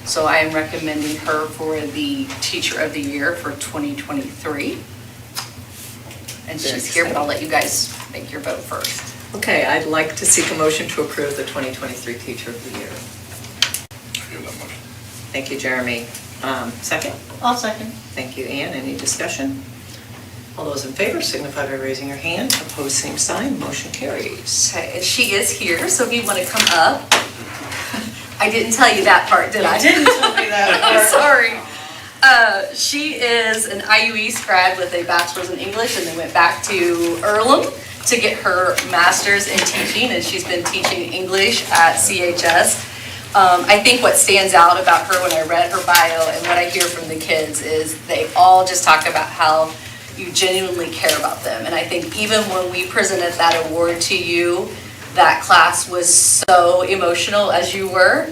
So I am recommending her for the Teacher of the Year for 2023. And she's here, but I'll let you guys make your vote first.
Okay, I'd like to seek a motion to approve the 2023 Teacher of the Year.
I give that motion.
Thank you, Jeremy. Second?
I'll second.
Thank you, Ann. Any discussion? All those in favor signify by raising your hand. Opposed, same sign. Motion carries.
Okay, and she is here, so if you want to come up. I didn't tell you that part, did I?
You didn't tell me that part.
Sorry. She is an IU East grad with a bachelor's in English and then went back to Earlham to get her master's in teaching, and she's been teaching English at CHS. I think what stands out about her when I read her bio and what I hear from the kids is they all just talk about how you genuinely care about them. And I think even when we presented that award to you, that class was so emotional as you were.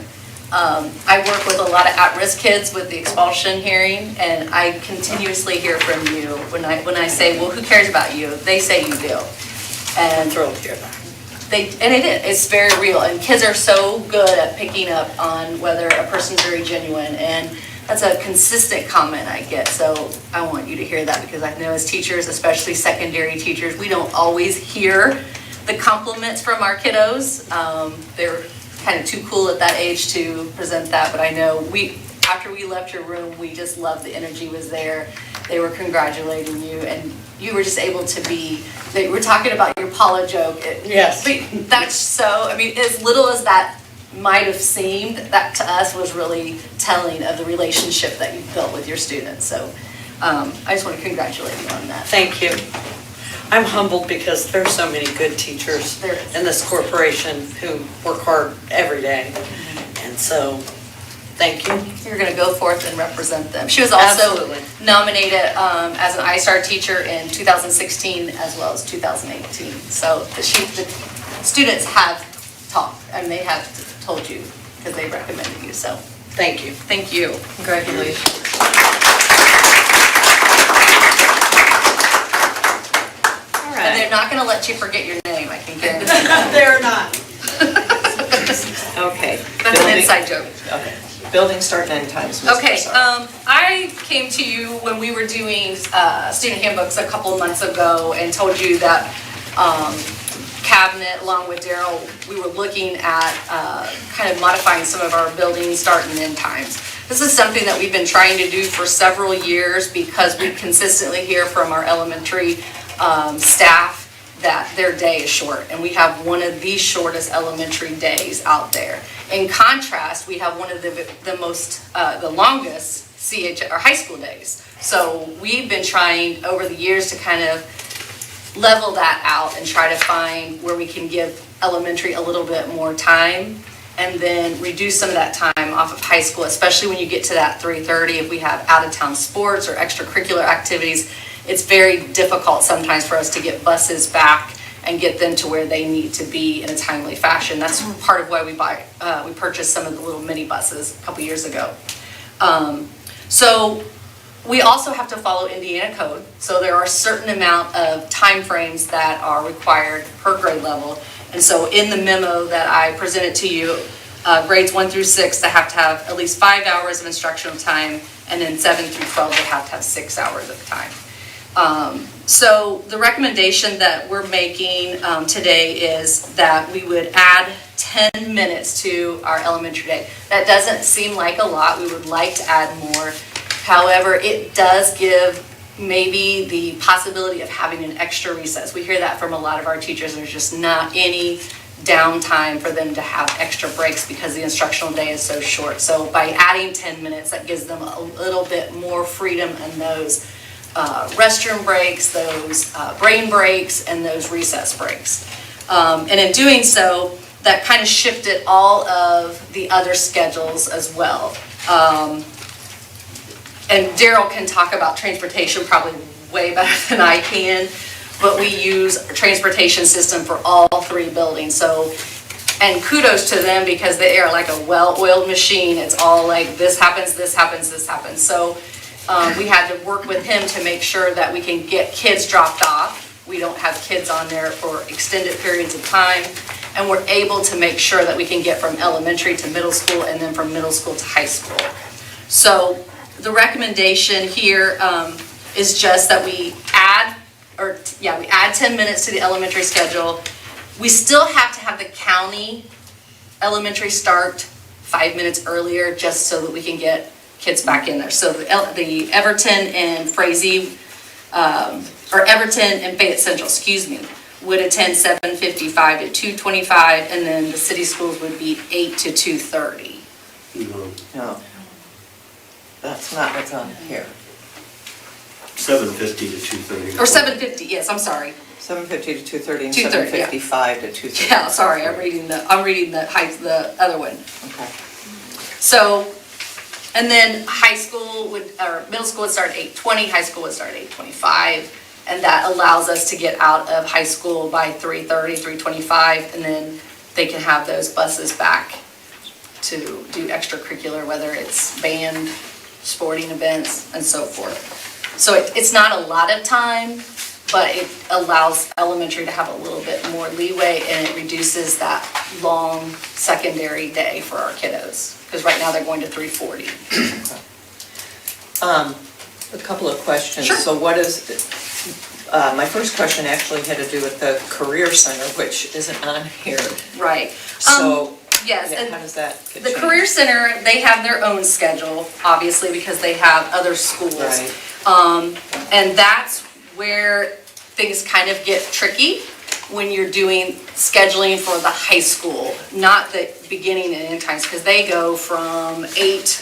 I work with a lot of at-risk kids with the expulsion hearing, and I continuously hear from you when I say, well, who cares about you? They say you do. And
I'm thrilled to hear that.
It's very real, and kids are so good at picking up on whether a person's very genuine, and that's a consistent comment I get. So I want you to hear that, because I know as teachers, especially secondary teachers, we don't always hear the compliments from our kiddos. They're kind of too cool at that age to present that, but I know after we left your room, we just loved the energy was there. They were congratulating you, and you were just able to they were talking about your Paula joke.
Yes.
That's so, I mean, as little as that might have seemed, that to us was really telling of the relationship that you've built with your students. So I just want to congratulate you on that.
Thank you. I'm humbled because there's so many good teachers
There is.
in this corporation who work hard every day. And so, thank you.
You're going to go forth and represent them. She was also
Absolutely.
nominated as an ISTAR teacher in 2016 as well as 2018. So the students have talked, and they have told you because they recommended you. So
Thank you.
thank you.
Congratulations. All
And they're
right.
not going to let you forget your name, I can guarantee that.
They're not.
Okay.
That's an inside joke.
Okay. Building start and end times, Ms.
Okay,
Corsaro.
I came to you when we were doing student handbooks a couple months ago and told you that Cabinet, along with Daryl, we were looking at kind of modifying some of our building start and end times. This is something that we've been trying to do for several years because we consistently hear from our elementary staff that their day is short, and we have one of the shortest elementary days out there. In contrast, we have one of the longest or high school days. So we've been trying over the years to kind of level that out and try to find where we can give elementary a little bit more time and then reduce some of that time off of high school, especially when you get to that 3:30. If we have out-of-town sports or extracurricular activities, it's very difficult sometimes for us to get buses back and get them to where they need to be in a timely fashion. That's part of why we purchased some of the little mini buses a couple years ago. So we also have to follow Indiana code. So there are a certain amount of timeframes that are required per grade level. And so in the memo that I presented to you, grades 1 through 6, they have to have at least 5 hours of instructional time, and then 7 through 12, they have to have 6 hours of time. So the recommendation that we're making today is that we would add 10 minutes to our elementary day. That doesn't seem like a lot. We would like to add more. However, it does give maybe the possibility of having an extra recess. We hear that from a lot of our teachers. There's just not any downtime for them to have extra breaks because the instructional day is so short. So by adding 10 minutes, that gives them a little bit more freedom in those restroom breaks, those brain breaks, and those recess breaks. And in doing so, that kind of shifted all of the other schedules as well. And Daryl can talk about transportation probably way better than I can, but we use a transportation system for all 3 buildings. So, and kudos to them because they are like a well-oiled machine. It's all like this happens, this happens, this happens. So we had to work with him to make sure that we can get kids dropped off. We don't have kids on there for extended periods of time. And we're able to make sure that we can get from elementary to middle school and then from middle school to high school. So the recommendation here is just that we add 10 minutes to the elementary schedule. We still have to have the county elementary start 5 minutes earlier just so that we can get kids back in there. So the Everton and Frazee, or Everton and Fayette Central, would attend 7:55 to 2:25, and then the city schools would be 8 to 2:30.
No, that's not what's on here.
7:50 to 2:30.
Or 7:50, yes, I'm sorry.
7:50 to 2:30 and
2:30, yeah.
7:55 to 2:30.
Yeah, sorry, I'm reading the other one.
Okay.
So, and then high school or middle school would start at 8:20, high school would start at 8:25, and that allows us to get out of high school by 3:30, 3:25, and then they can have those buses back to do extracurricular, whether it's band, sporting events, and so forth. So it's not a lot of time, but it allows elementary to have a little bit more leeway, and it reduces that long secondary day for our kiddos, because right now they're going to 3:40.
A couple of questions.
Sure.
So what is, my first question actually had to do with the Career Center, which isn't on here.
Right.
So,
Yes,
yeah,
and
how does that get
the
changed?
Career Center, they have their own schedule, obviously, because they have other schools.
Right.
And that's where things kind of get tricky when you're doing scheduling for the high school, not the beginning and end times, because they go from 8,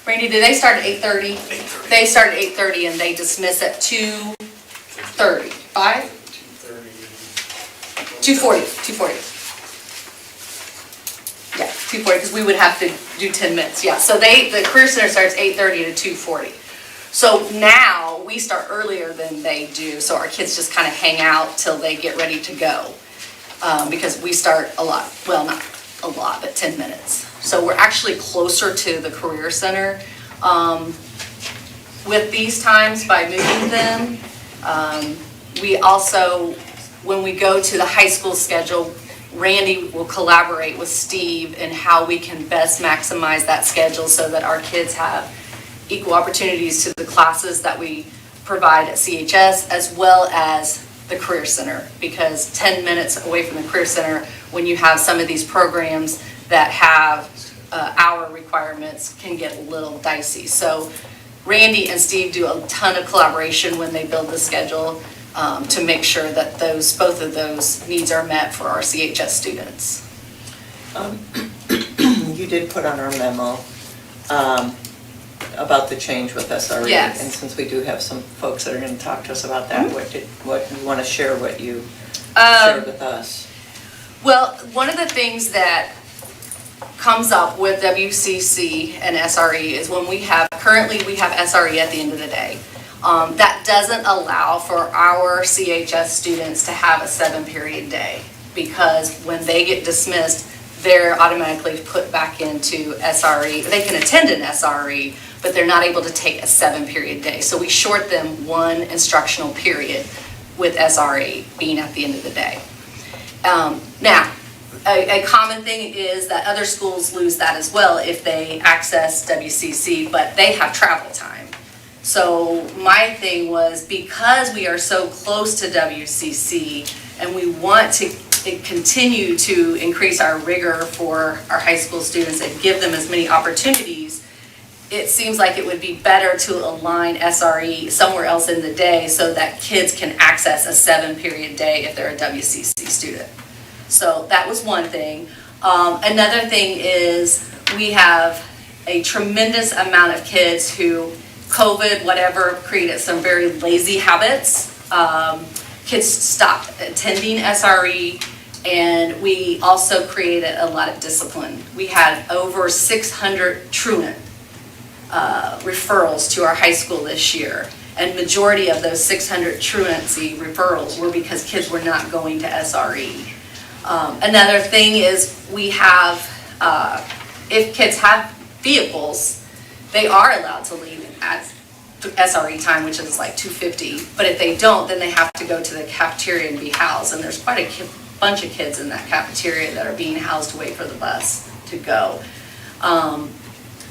Randy, do they start at 8:30? 8:30. They start at 8:30 and they dismiss at 2:30. 2:40. Yeah, 2:40, because we would have to do 10 minutes, yeah. So the Career Center starts 8:30 to 2:40. So now we start earlier than they do, so our kids just kind of hang out till they get ready to go. Because we start a lot, well, not a lot, but 10 minutes. So we're actually closer to the Career Center with these times by moving them. We also, when we go to the high school schedule, Randy will collaborate with Steve in how we can best maximize that schedule so that our kids have equal opportunities to the classes that we provide at CHS as well as the Career Center. Because 10 minutes away from the Career Center, when you have some of these programs that have hour requirements, can get a little dicey. So Randy and Steve do a ton of collaboration when they build the schedule. to make sure that both of those needs are met for our CHS students.
You did put on our memo about the change with SRE.
Yes.
And since we do have some folks that are going to talk to us about that, what you want to share, what you shared with us?
Well, one of the things that comes up with WCC and SRE is when currently we have SRE at the end of the day. That doesn't allow for our CHS students to have a 7-period day, because when they get dismissed, they're automatically put back into SRE. They can attend an SRE, but they're not able to take a 7-period day. So we short them 1 instructional period with SRE being at the end of the day. Now, a common thing is that other schools lose that as well if they access WCC, but they have travel time. So my thing was, because we are so close to WCC and we want to continue to increase our rigor for our high school students and give them as many opportunities, it seems like it would be better to align SRE somewhere else in the day so that kids can access a 7-period day if they're a WCC student. So that was one thing. Another thing is we have a tremendous amount of kids who COVID, whatever, created some very lazy habits. Kids stopped attending SRE, and we also created a lot of discipline. We had over 600 truant referrals to our high school this year, and majority of those 600 truancy referrals were because kids were not going to SRE. Another thing is we have, if kids have vehicles, they are allowed to leave at SRE time, which is like 2:50. But if they don't, then they have to go to the cafeteria and be housed. And there's quite a bunch of kids in that cafeteria that are being housed to wait for the bus to go.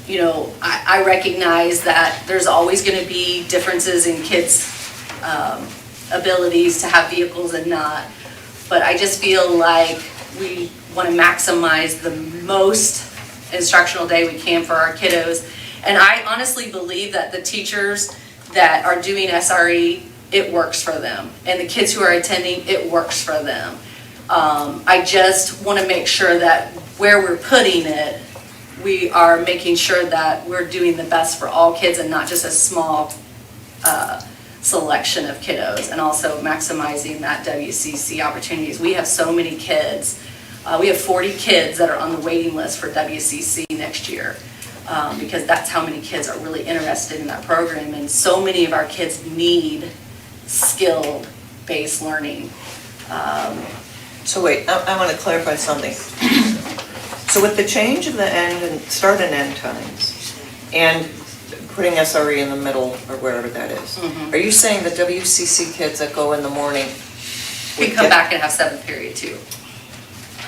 You know, I recognize that there's always going to be differences in kids' abilities to have vehicles and not. But I just feel like we want to maximize the most instructional day we can for our kiddos. And I honestly believe that the teachers that are doing SRE, it works for them. And the kids who are attending, it works for them. I just want to make sure that where we're putting it, we are making sure that we're doing the best for all kids and not just a small selection of kiddos, and also maximizing that WCC opportunities. We have so many kids. We have 40 kids that are on the waiting list for WCC next year, because that's how many kids are really interested in that program, and so many of our kids need skill-based learning.
So wait, I want to clarify something. So with the change of the start and end times, and putting SRE in the middle, or wherever that is, are you saying the WCC kids that go in the morning
We come back and have 7th period too.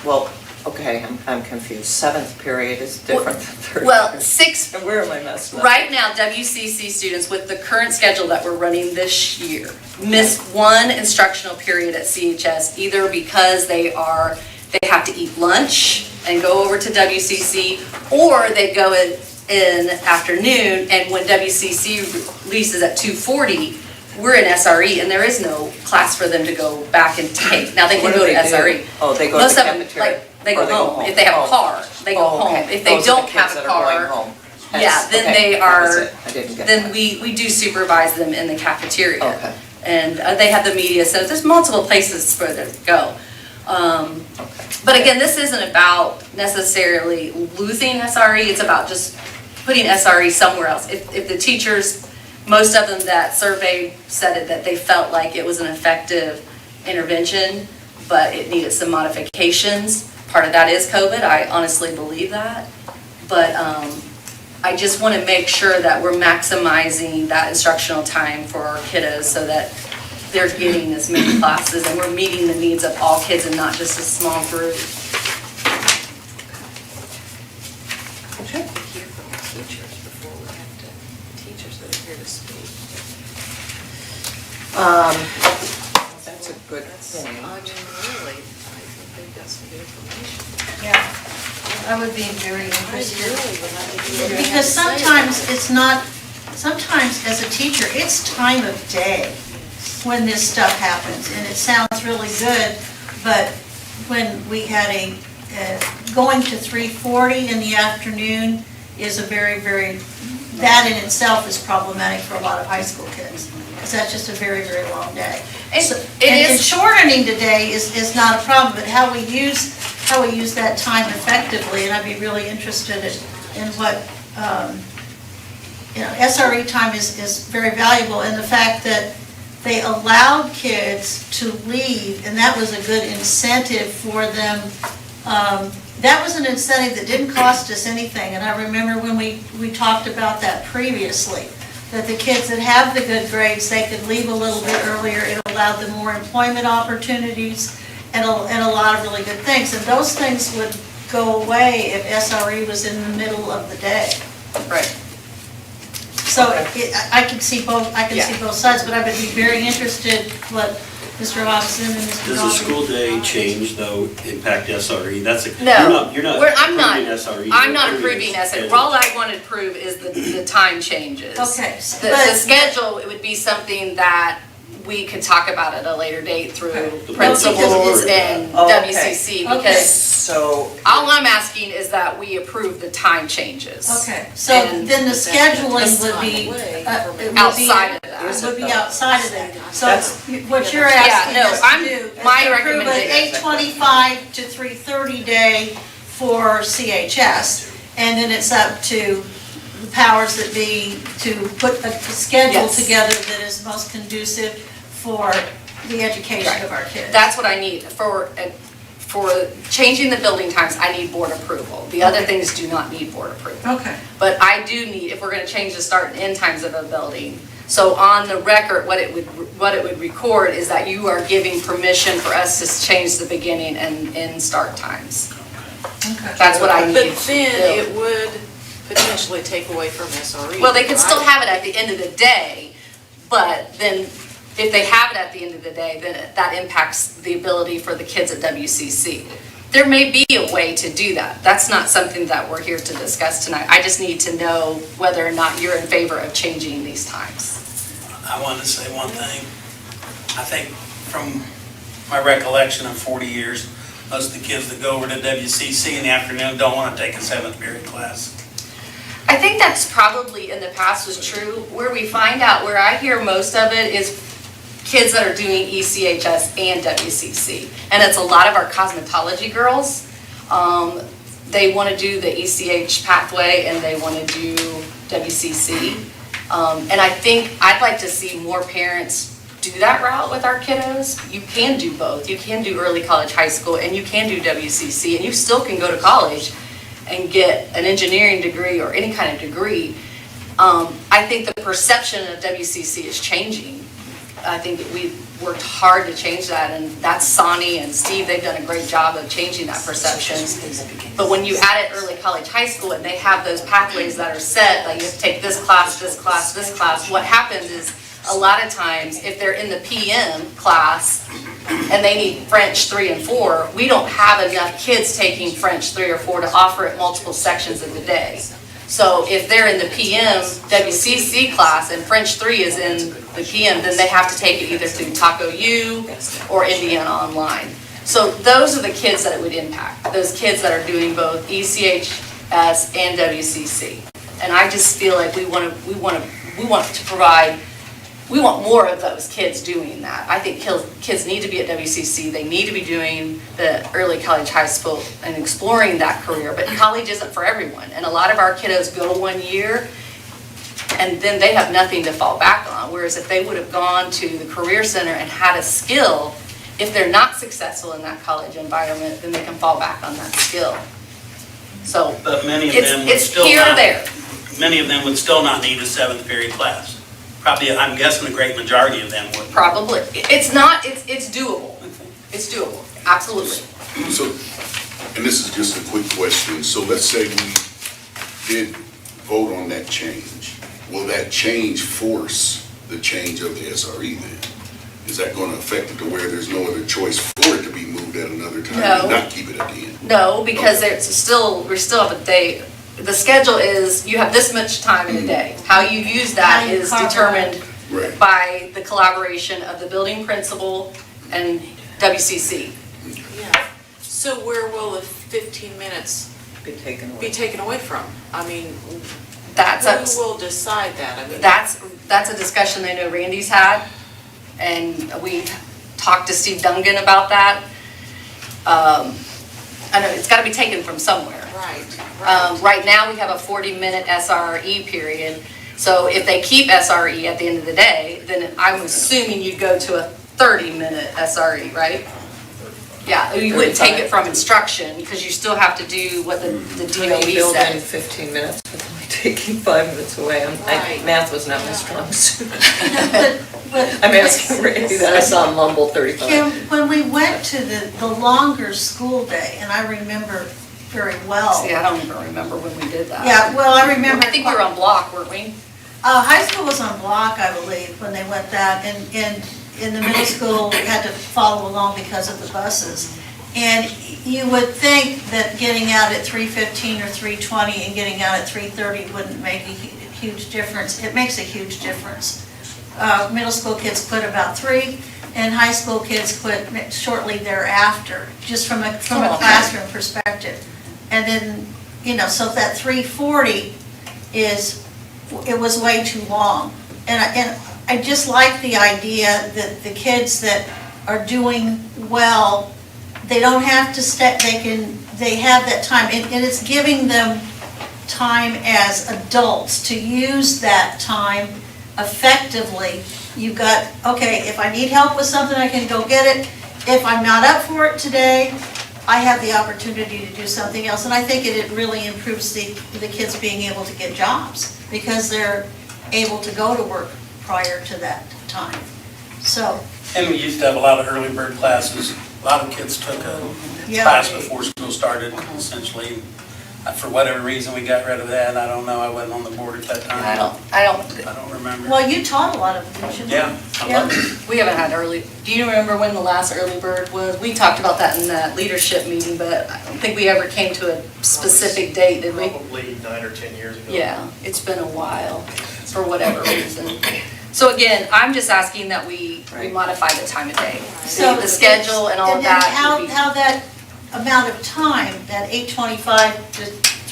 Well, okay, I'm confused. 7th period is different than 3rd.
Well,
period. Where am I messing up?
Right now, WCC students with the current schedule that we're running this year miss 1 instructional period at CHS, either because they have to eat lunch and go over to WCC, or they go in afternoon, and when WCC releases at 2:40, we're in SRE, and there is no class for them to go back and take. Now, they can go to SRE.
Oh, they go to
Most
the
of them,
cafeteria?
like, they go home. If they have a car, they go home. If they don't have a car, yeah, then they are, then we do supervise them in the cafeteria.
Okay.
And they have the media, so there's multiple places for them to go. But again, this isn't about necessarily losing SRE, it's about just putting SRE somewhere else. If the teachers, most of them that surveyed said that they felt like it was an effective intervention, but it needed some modifications. Part of that is COVID, I honestly believe that. But I just want to make sure that we're maximizing that instructional time for our kiddos so that they're getting as many classes and we're meeting the needs of all kids and not just a small group.
That's a good thing.
Really, I think they've got some good information.
Yeah, I would be very interested.
Really,
Because sometimes it's not, sometimes as a teacher, it's time of day. when this stuff happens, and it sounds really good, but when we had going to 3:40 in the afternoon is a very, very, that in itself is problematic for a lot of high school kids, because that's just a very, very long day. And shortening today is not a problem, but how we use that time effectively, and I'd be really interested in what, SRE time is very valuable, and the fact that they allowed kids to leave, and that was a good incentive for them. That was an incentive that didn't cost us anything, and I remember when we talked about that previously, that the kids that have the good grades, they could leave a little bit earlier. It allowed them more employment opportunities and a lot of really good things. And those things would go away if SRE was in the middle of the day.
Right.
So I can see both sides, but I would be very interested what Mr. Hobson and Mr.
Does the school day change, though, impact SRE?
No.
You're not
I'm not.
approving SRE.
I'm not approving SRE. All I want to prove is the time changes.
Okay.
The schedule, it would be something that we could talk about at a later date through principals and WCC, because
So,
all I'm asking is that we approve the time changes.
Okay, so then the scheduling would be
Outside of that.
It would be outside of that. So what you're
Yeah,
asking
no,
us
I'm-
to do is
my
to approve an
recommendation-
8:25 to 3:30 day for CHS, and then it's up to the powers that be to put a schedule
Yes.
together that is most conducive for the education of our kids.
That's what I need. For changing the building times, I need board approval. The other things do not need board approval.
Okay.
But I do need, if we're gonna change the start and end times of a building, so on the record, what it would record is that you are giving permission for us to change the beginning and end start times.
Okay.
That's what I need.
But then it would potentially take away from SRE.
Well, they could still
right?
have it at the end of the day, but then if they have it at the end of the day, then that impacts the ability for the kids at WCC. There may be a way to do that. That's not something that we're here to discuss tonight. I just need to know whether or not you're in favor of changing these times.
I wanted to say one thing. I think from my recollection of 40 years, most of the kids that go over to WCC in the afternoon don't want to take a 7th period class.
I think that's probably in the past was true. Where we find out, where I hear most of it is kids that are doing ECHS and WCC. And it's a lot of our cosmetology girls. They want to do the ECH pathway and they want to do WCC. And I think I'd like to see more parents do that route with our kiddos. You can do both. You can do early college, high school, and you can do WCC, and you still can go to college and get an engineering degree or any kind of degree. I think the perception of WCC is changing. I think that we've worked hard to change that, and that's Sonny and Steve, they've done a great job of changing that perception. But when you add it early college, high school, and they have those pathways that are set, like you have to take this class, this class, this class, what happens is a lot of times, if they're in the PM class and they need French 3 and 4, we don't have enough kids taking French 3 or 4 to offer it multiple sections of the day. So if they're in the PM WCC class and French 3 is in the PM, then they have to take it either through Taco U or Indiana Online. So those are the kids that it would impact, those kids that are doing both ECHS and WCC. And I just feel like we want to provide. We want more of those kids doing that. I think kids need to be at WCC. They need to be doing the early college, high school, and exploring that career. But college isn't for everyone. And a lot of our kiddos go 1 year, and then they have nothing to fall back on. Whereas if they would have gone to the Career Center and had a skill, if they're not successful in that college environment, then they can fall back on that skill. So
But many of them would
it's
still
here or
not,
there.
many of them would still not need a 7th period class. Probably, I'm guessing a great majority of them would.
Probably. It's not, it's doable. It's doable, absolutely.
So, and this is just a quick question, so let's say we did vote on that change. Will that change force the change of the SRE then? Is that going to affect it to where there's no other choice for it to be moved at another time
No.
and not keep it at the end?
No, because we still have a day. The schedule is, you have this much time in a day. How you use that
How you
is
carve
determined
Right.
by the collaboration of the building principal and WCC.
Yeah. So where will the 15 minutes
Be taken
be
away.
taken away from? I mean,
That's up,
who will decide that? I mean,
that's a discussion I know Randy's had, and we talked to Steve Dungan about that. I know it's gotta be taken from somewhere.
right.
Right now, we have a 40-minute SRE period, so if they keep SRE at the end of the day, then I'm assuming you'd go to a 30-minute SRE, right? Yeah, you wouldn't take it from instruction, because you still have to do what the
How do you
DOE
build in
said.
15 minutes with only taking 5 minutes away?
Right.
Math was not my strong suit.
But
I'm asking Randy that, I saw him mumble 35.
Kim, when we went to the longer school day, and I remember very well.
See, I don't even remember when we did that.
Yeah, well, I remember.
I think we were on block, weren't we?
High school was on block, I believe, when they went that, and in the middle school, we had to follow along because of the buses. And you would think that getting out at 3:15 or 3:20 and getting out at 3:30 wouldn't make a huge difference. It makes a huge difference. Middle school kids quit about 3, and high school kids quit shortly thereafter, just from a classroom perspective. And then, so that 3:40 it was way too long. And I just like the idea that the kids that are doing well, they don't have to they have that time, and it's giving them time as adults to use that time effectively. You've got, okay, if I need help with something, I can go get it. If I'm not up for it today, I have the opportunity to do something else. And I think it really improves the kids being able to get jobs, because they're able to go to work prior to that time. So,
And we used to have a lot of early bird classes. A lot of kids took a
Yeah.
class before school started, essentially. For whatever reason, we got rid of that. I don't know. I wasn't on the board at that time.
I don't,
remember.
well, you taught a lot of them, didn't you?
Yeah, I love it.
we haven't had early, do you remember when the last early bird was? We talked about that in that leadership meeting, but I don't think we ever came to a specific date, did we?
Probably 9 or 10 years ago.
Yeah, it's been a while, for whatever reason. So again, I'm just asking that we modify the time of day.
So
The schedule and all of
And then
that would be.
how that amount of time, that 8:25 to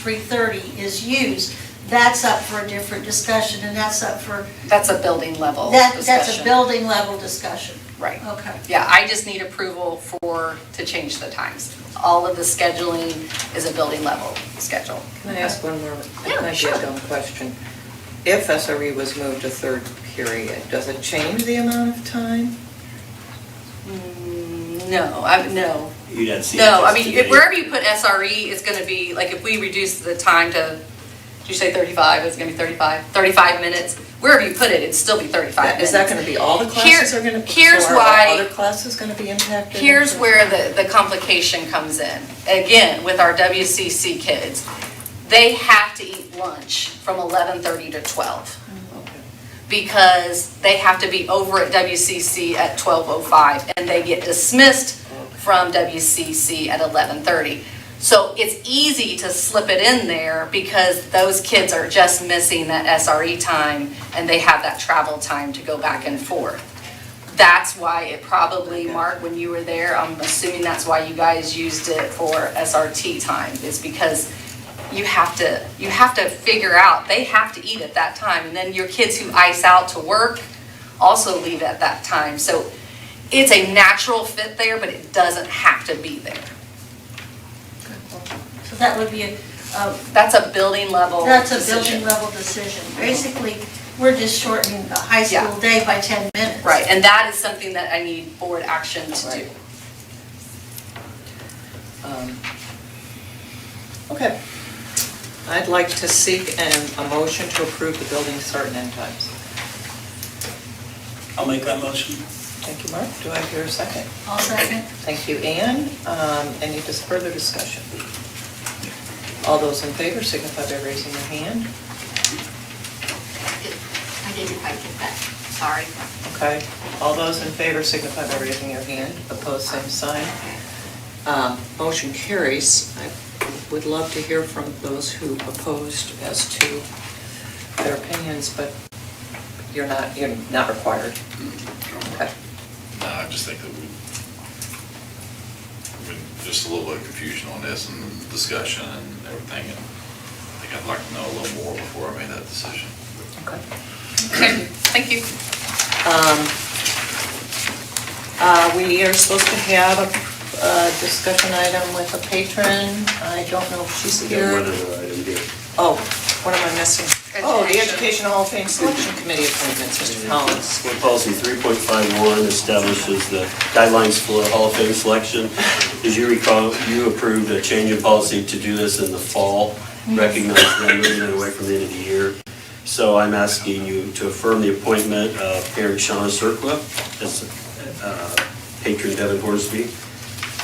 3:30 is used, that's up for a different discussion, and that's up for,
That's a building level
that's a
discussion.
building level discussion.
Right.
Okay.
Yeah, I just need approval to change the times. All of the scheduling is a building level schedule.
Can I ask one more?
Yeah,
It might be
sure.
a dumb question. If SRE was moved to third period, does it change the amount of time?
No.
You'd have to see.
No,
it
I mean,
today.
wherever you put SRE, it's gonna be, like, if we reduce the time to, did you say 35, it's gonna be 35 minutes? Wherever you put it, it'd still be 35 minutes.
Is that going to be all the classes are going to?
Here's
so are
why-
all other classes going to be impacted?
Here's where the complication comes in. Again, with our WCC kids, they have to eat lunch from 11:30 to 12. Because they have to be over at WCC at 12:05, and they get dismissed from WCC at 11:30. So it's easy to slip it in there because those kids are just missing that SRE time, and they have that travel time to go back and forth. That's why it probably, Mark, when you were there, I'm assuming that's why you guys used it for SRT time, is because you have to figure out, they have to eat at that time, and then your kids who ice out to work also leave at that time. So it's a natural fit there, but it doesn't have to be there.
So that would be
That's a building level
that's a
decision.
building level decision. Basically, we're just shortening a high school
Yeah.
day by 10 minutes.
Right, and that is something that I need board action to do.
Okay. I'd like to seek a motion to approve the building start and end times.
I'll make that motion.
Thank you, Mark. Do I hear a second?
I'll second.
Thank you, Ann. Any further discussion? All those in favor signify by raising your hand.
I didn't quite get that, sorry.
Okay. All those in favor signify by raising your hand. Opposed, same sign. Motion carries. I would love to hear from those who opposed as to their opinions, but you're not required. Okay.
No, I just think that just a little bit of confusion on this and discussion and everything, and I think I'd like to know a little more before I made that decision.
Okay.
Okay, thank you.
We are supposed to have a discussion item with a patron. I don't know if she's
We got
here.
one other item here.
Oh, what am I missing? Oh, the Education Hall of Fame Selection Committee appointments, Mr. Collins.
Board policy 3.51 establishes the guidelines for Hall of Fame selection. As you recall, you approved a change in policy to do this in the fall, recognizing them moving it away from the end of the year. So I'm asking you to affirm the appointment of parent Shauna Cirqua as patron Devin Horsby,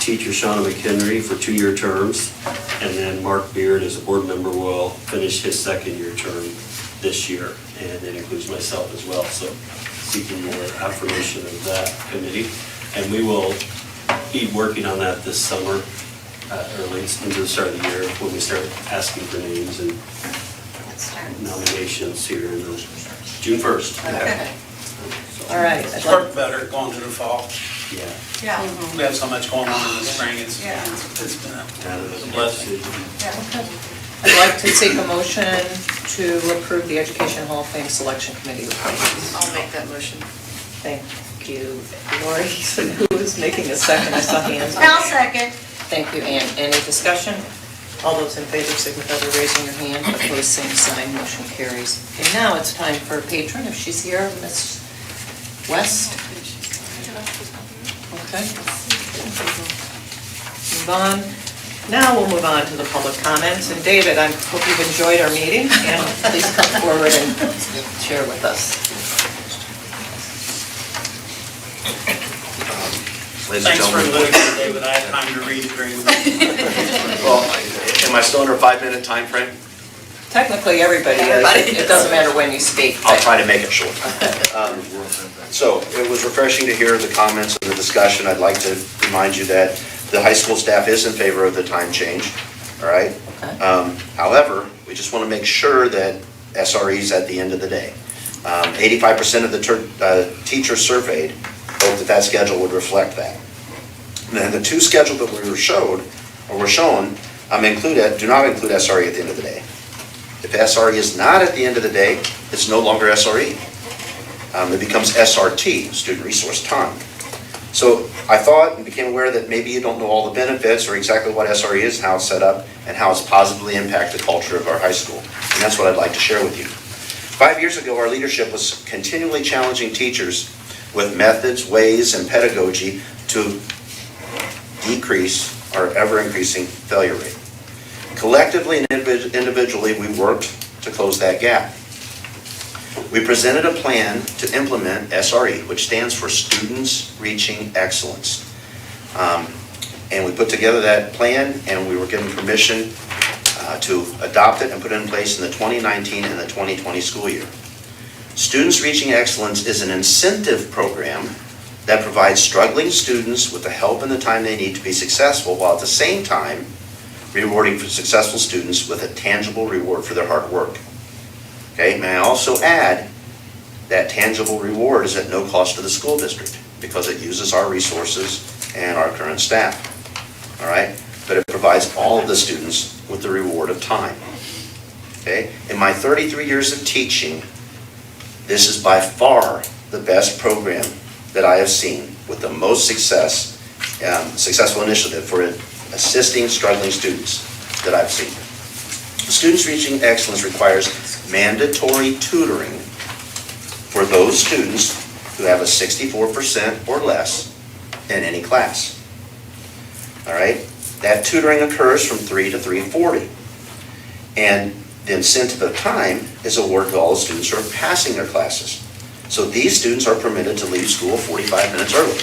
teacher Shauna McHenry for 2-year terms, and then Mark Beard as a board member will finish his 2nd-year term this year, and that includes myself as well. So seeking your affirmation of that committee. And we will be working on that this summer, early into the start of the year, when we start asking for names and nominations here in June 1st.
Okay. All right.
It's worked better going to the fall.
Yeah.
Yeah.
We have so much going on in the spring, it's been a blessing.
I'd like to take a motion to approve the Education Hall of Fame Selection Committee appointments.
I'll make that motion.
Thank you, Lori. Who was making a second? I saw hands.
I'll second.
Thank you, Ann. Any discussion? All those in favor signify by raising your hand. Opposed, same sign. Motion carries. Okay, now it's time for a patron. If she's here, Ms. West. Okay. Move on. Now we'll move on to the public comments. And David, I hope you've enjoyed our meeting, and please come forward and share with us.
Ladies and
Thanks for
gentlemen.
listening, David, I had time to read it during the week.
Well, am I still under a 5-minute time frame?
Technically, everybody is. It doesn't matter when you speak.
I'll try to make it short. So it was refreshing to hear the comments and the discussion. I'd like to remind you that the high school staff is in favor of the time change, all right? However, we just want to make sure that SREs at the end of the day. 85% of the teachers surveyed hope that that schedule would reflect that. And then the 2 schedules that were shown do not include SRE at the end of the day. If SRE is not at the end of the day, it's no longer SRE. It becomes SRT, student resource time. So I thought and became aware that maybe you don't know all the benefits or exactly what SRE is, how it's set up, and how it's positively impacted the culture of our high school. And that's what I'd like to share with you. 5 years ago, our leadership was continually challenging teachers with methods, ways, and pedagogy to decrease our ever-increasing failure rate. Collectively and individually, we worked to close that gap. We presented a plan to implement SRE, which stands for Students Reaching Excellence. And we put together that plan, and we were given permission to adopt it and put it in place in the 2019 and the 2020 school year. Students Reaching Excellence is an incentive program that provides struggling students with the help and the time they need to be successful, while at the same time rewarding for successful students with a tangible reward for their hard work. Okay, may I also add that tangible reward is at no cost to the school district because it uses our resources and our current staff. All right, but it provides all of the students with the reward of time. Okay, in my 33 years of teaching, this is by far the best program that I have seen with the most successful initiative for assisting struggling students that I've seen. Students Reaching Excellence requires mandatory tutoring for those students who have a 64% or less in any class. All right, that tutoring occurs from 3 to 3:40. And the incentive of time is awarded to all the students who are passing their classes. So these students are permitted to leave school 45 minutes early.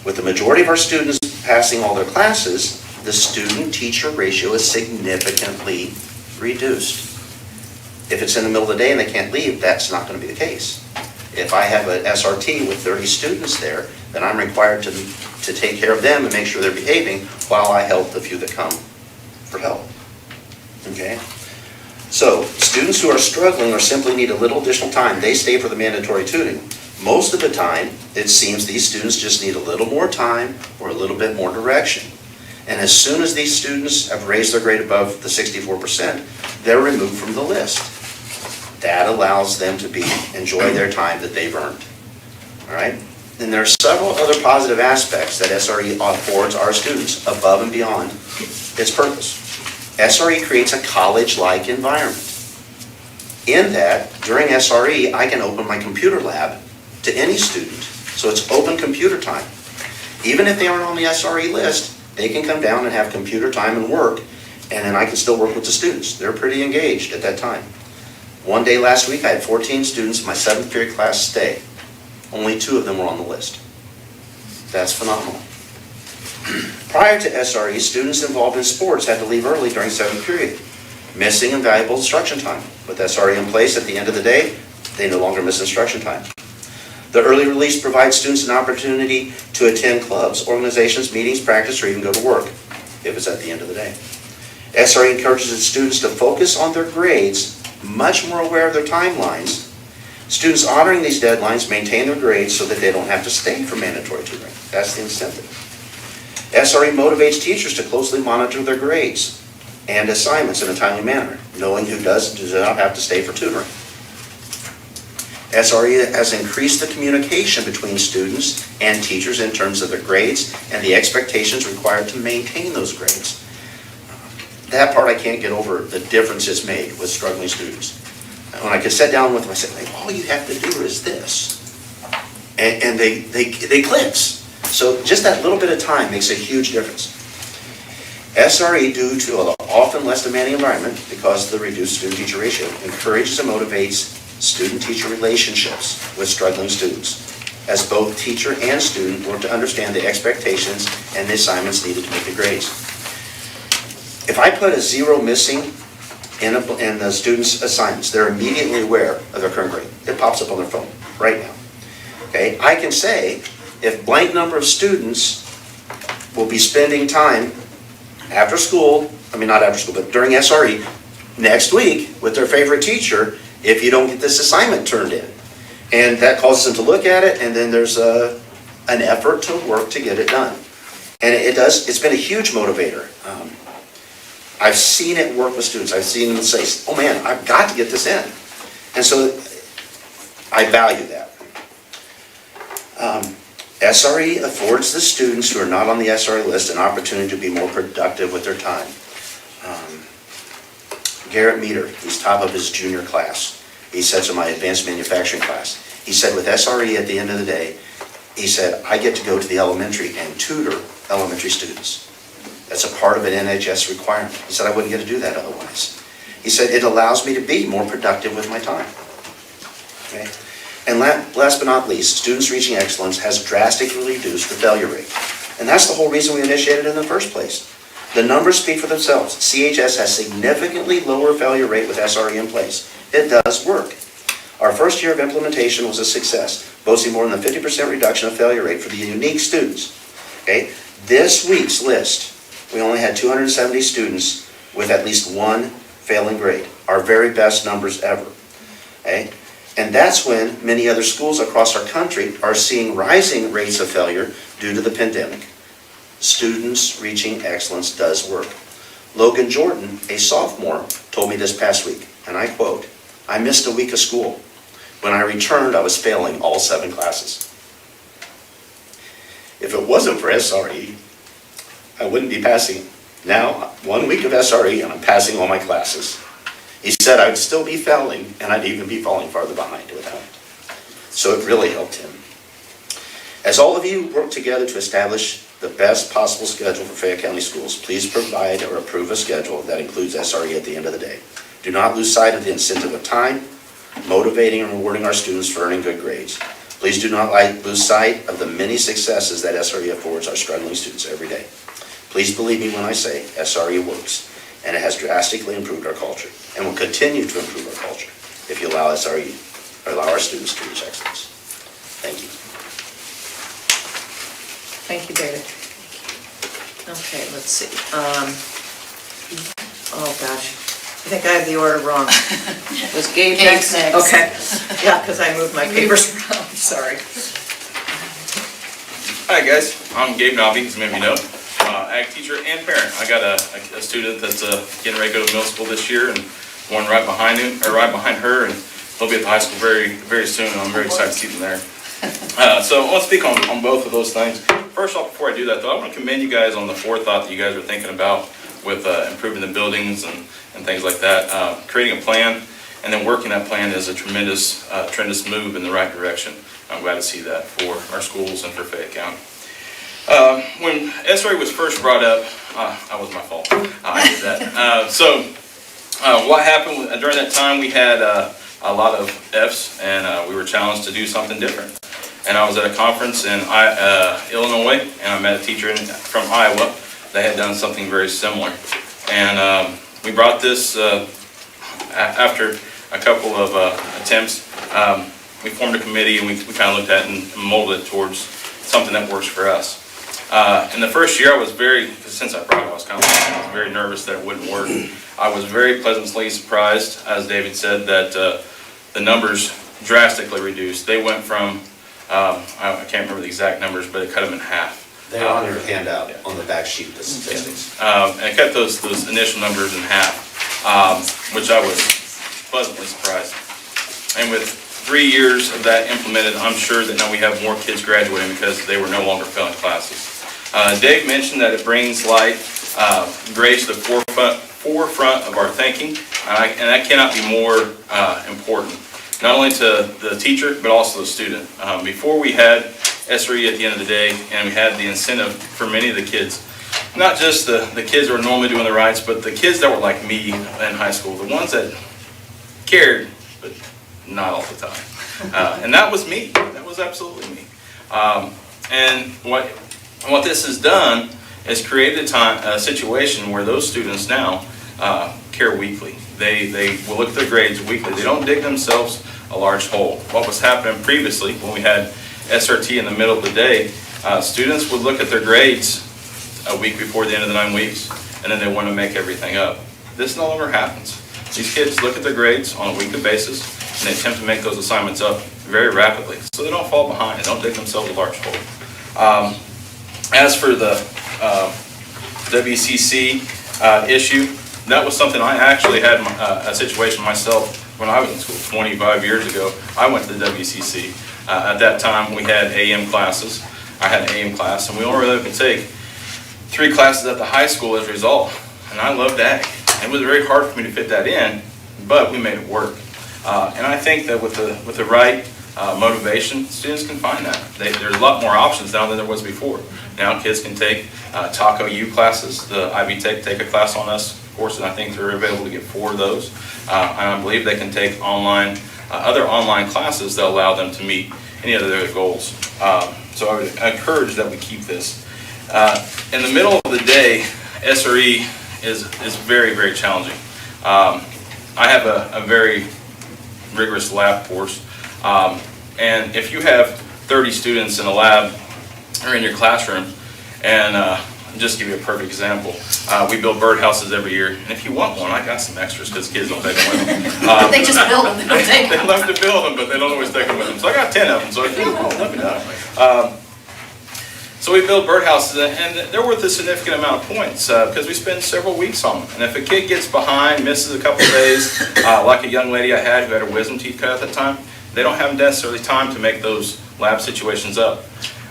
With the majority of our students passing all their classes, the student-teacher ratio is significantly reduced. If it's in the middle of the day and they can't leave, that's not going to be the case. If I have an SRT with 30 students there, then I'm required to take care of them and make sure they're behaving while I help the few that come for help. Okay? So students who are struggling or simply need a little additional time, they stay for the mandatory tutoring. Most of the time, it seems these students just need a little more time or a little bit more direction. And as soon as these students have raised their grade above the 64%, they're removed from the list. That allows them to enjoy their time that they've earned. All right? And there are several other positive aspects that SRE affords our students above and beyond its purpose. SRE creates a college-like environment. In that, during SRE, I can open my computer lab to any student. So it's open computer time. Even if they aren't on the SRE list, they can come down and have computer time and work, and then I can still work with the students. They're pretty engaged at that time. One day last week, I had 14 students in my 7th period class stay. Only 2 of them were on the list. That's phenomenal. Prior to SRE, students involved in sports had to leave early during 7th period, missing invaluable instruction time. With SRE in place, at the end of the day, they no longer miss instruction time. The early release provides students an opportunity to attend clubs, organizations, meetings, practice, or even go to work, if it's at the end of the day. SRE encourages its students to focus on their grades, much more aware of their timelines. Students honoring these deadlines maintain their grades so that they don't have to stay for mandatory tutoring. That's the incentive. SRE motivates teachers to closely monitor their grades and assignments in a timely manner, knowing who does not have to stay for tutoring. SRE has increased the communication between students and teachers in terms of their grades and the expectations required to maintain those grades. That part I can't get over, the difference it's made with struggling students. When I could sit down with them, I said, hey, all you have to do is this. And they clicks. So just that little bit of time makes a huge difference. SRE, due to an often less demanding environment because of the reduced student-teacher ratio, encourages and motivates student-teacher relationships with struggling students, as both teacher and student work to understand the expectations and the assignments needed to make the grades. If I put a 0 missing in the students' assignments, they're immediately aware of their current grade. It pops up on their phone right now. Okay, I can say if blank number of students will be spending time after school, not after school, but during SRE next week with their favorite teacher if you don't get this assignment turned in. And that causes them to look at it, and then there's an effort to work to get it done. And it's been a huge motivator. I've seen it work with students. I've seen them say, oh man, I've got to get this in. And so I value that. SRE affords the students who are not on the SRE list an opportunity to be more productive with their time. Garrett Meter, he's top of his junior class. He sits in my advanced manufacturing class. He said with SRE at the end of the day, he said, I get to go to the elementary and tutor elementary students. That's a part of an NHS requirement. He said, I wouldn't get to do that otherwise. He said, it allows me to be more productive with my time. Okay? And last but not least, students reaching excellence has drastically reduced the failure rate. And that's the whole reason we initiated it in the first place. The numbers speak for themselves. CHS has significantly lower failure rate with SRE in place. It does work. Our first year of implementation was a success, boasting more than a 50% reduction of failure rate for the unique students. Okay? This week's list, we only had 270 students with at least one failing grade, our very best numbers ever. Okay? And that's when many other schools across our country are seeing rising rates of failure due to the pandemic. Students reaching excellence does work. Logan Jordan, a sophomore, told me this past week, and I quote, I missed a week of school. When I returned, I was failing all 7 classes. If it wasn't for SRE, I wouldn't be passing. Now, 1 week of SRE, and I'm passing all my classes. He said I would still be failing, and I'd even be falling farther behind without it. So it really helped him. As all of you work together to establish the best possible schedule for Fayette County Schools, please provide or approve a schedule that includes SRE at the end of the day. Do not lose sight of the incentive of time, motivating and rewarding our students for earning good grades. Please do not lose sight of the many successes that SRE affords our struggling students every day. Please believe me when I say SRE works, and it has drastically improved our culture, and will continue to improve our culture if you allow SRE, or allow our students to reach excellence. Thank you.
Thank you, David. Okay, let's see. Oh, gosh. I think I have the order wrong. Was Gabe
Gabe's
next?
next.
Okay, yeah, because I moved my papers around, sorry.
Hi guys, I'm Gabe Nobby, as many of you know, ag teacher and parent. I got a student that's getting ready to go to middle school this year, and one right behind him, or right behind her, and they'll be at the high school very soon, and I'm very excited to see them there. So I want to speak on both of those things. First off, before I do that though, I want to commend you guys on the forethought that you guys are thinking about with improving the buildings and things like that. Creating a plan and then working that plan is a tremendous move in the right direction. I'm glad to see that for our schools and for Fayette County. When SRA was first brought up, that was my fault. I did that. What happened during that time, we had a lot of Fs, and we were challenged to do something different. And I was at a conference in Illinois, and I met a teacher from Iowa that had done something very similar. And we brought this, after a couple of attempts, we formed a committee, and we kind of looked at it and molded it towards something that works for us. In the first year, I was since I brought it, I was very nervous that it wouldn't work. I was very pleasantly surprised, as David said, that the numbers drastically reduced. They went from, I can't remember the exact numbers, but it cut them in half.
They're on your handout on the back sheet, the statistics.
And it cut those initial numbers in half, which I was pleasantly surprised. And with 3 years of that implemented, I'm sure that now we have more kids graduating because they were no longer failing classes. Dave mentioned that it brings light, grades to the forefront of our thinking, and that cannot be more important, not only to the teacher, but also the student. Before we had SRE at the end of the day, and we had the incentive for many of the kids, not just the kids who are normally doing the rights, but the kids that were like me in high school, the ones that cared, but not all the time. And that was me. That was absolutely me. And what this has done is created a situation where those students now care weekly. They will look at their grades weekly. They don't dig themselves a large hole. What was happening previously when we had SRT in the middle of the day, students would look at their grades a week before the end of the 9 weeks, and then they want to make everything up. This no longer happens. These kids look at their grades on a weekly basis, and they attempt to make those assignments up very rapidly, so they don't fall behind and don't dig themselves a large hole. As for the WCC issue, that was something I actually had a situation myself when I was in school 25 years ago. I went to the WCC. At that time, we had AM classes. I had an AM class, and we only really could take 3 classes at the high school as a result. And I loved ag. It was very hard for me to fit that in, but we made it work. And I think that with the right motivation, students can find that. There's a lot more options now than there was before. Now kids can take TACO U classes. The Ivy take a class on us course, and I think they're available to get 4 of those. And I believe they can take other online classes that allow them to meet any of their goals. So I would encourage that we keep this. In the middle of the day, SRE is very challenging. I have a very rigorous lab course, and if you have 30 students in a lab or in your classroom, and just give you a perfect example, we build birdhouses every year, and if you want one, I got some extras because kids don't take them with them.
They just build them, they don't take them.
They love to build them, but they don't always take them with them. So I got 10 of them, so if you want, let me know. So we build birdhouses, and they're worth a significant amount of points because we spend several weeks on them. And if a kid gets behind, misses a couple of days, like a young lady I had who had her wisdom teeth cut at that time, they don't have necessarily time to make those lab situations up.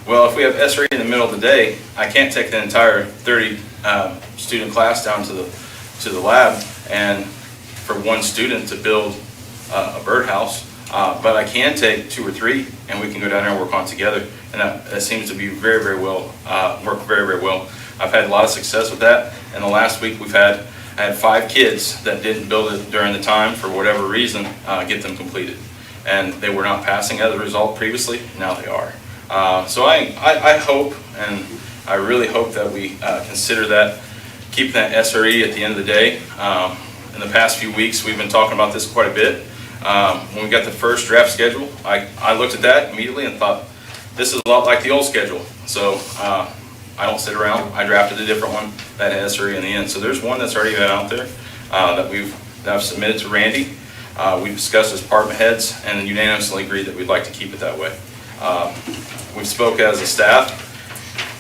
Well, if we have SRE in the middle of the day, I can't take the entire 30 student class down to the lab and for one student to build a birdhouse, but I can take 2 or 3 and we can go down there and work on it together. And that seems to be very well, work very well. I've had a lot of success with that. And the last week I had 5 kids that didn't build it during the time for whatever reason, get them completed. And they were not passing as a result previously, now they are. So I hope, and I really hope that we consider that, keeping that SRE at the end of the day. In the past few weeks, we've been talking about this quite a bit. When we got the first draft schedule, I looked at that immediately and thought, this is a lot like the old schedule. So I don't sit around. I drafted a different one that had SRE in the end. So there's one that's already been out there that we've that I've submitted to Randy. We discussed as department heads and unanimously agreed that we'd like to keep it that way. We've spoke as a staff,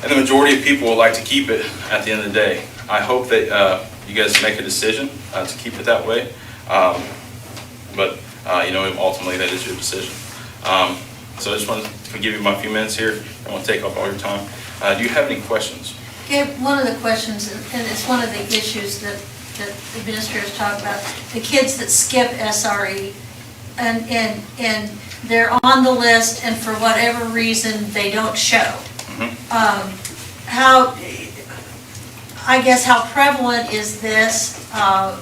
and the majority of people would like to keep it at the end of the day. I hope that you guys make a decision to keep it that way, but ultimately that is your decision. So I just wanted to give you my few minutes here. I don't want to take up all your time. Do you have any questions?
Okay, one of the questions, and it's one of the issues that administrators talk about, the kids that skip SRE, and they're on the list, and for whatever reason, they don't show. How prevalent is this? How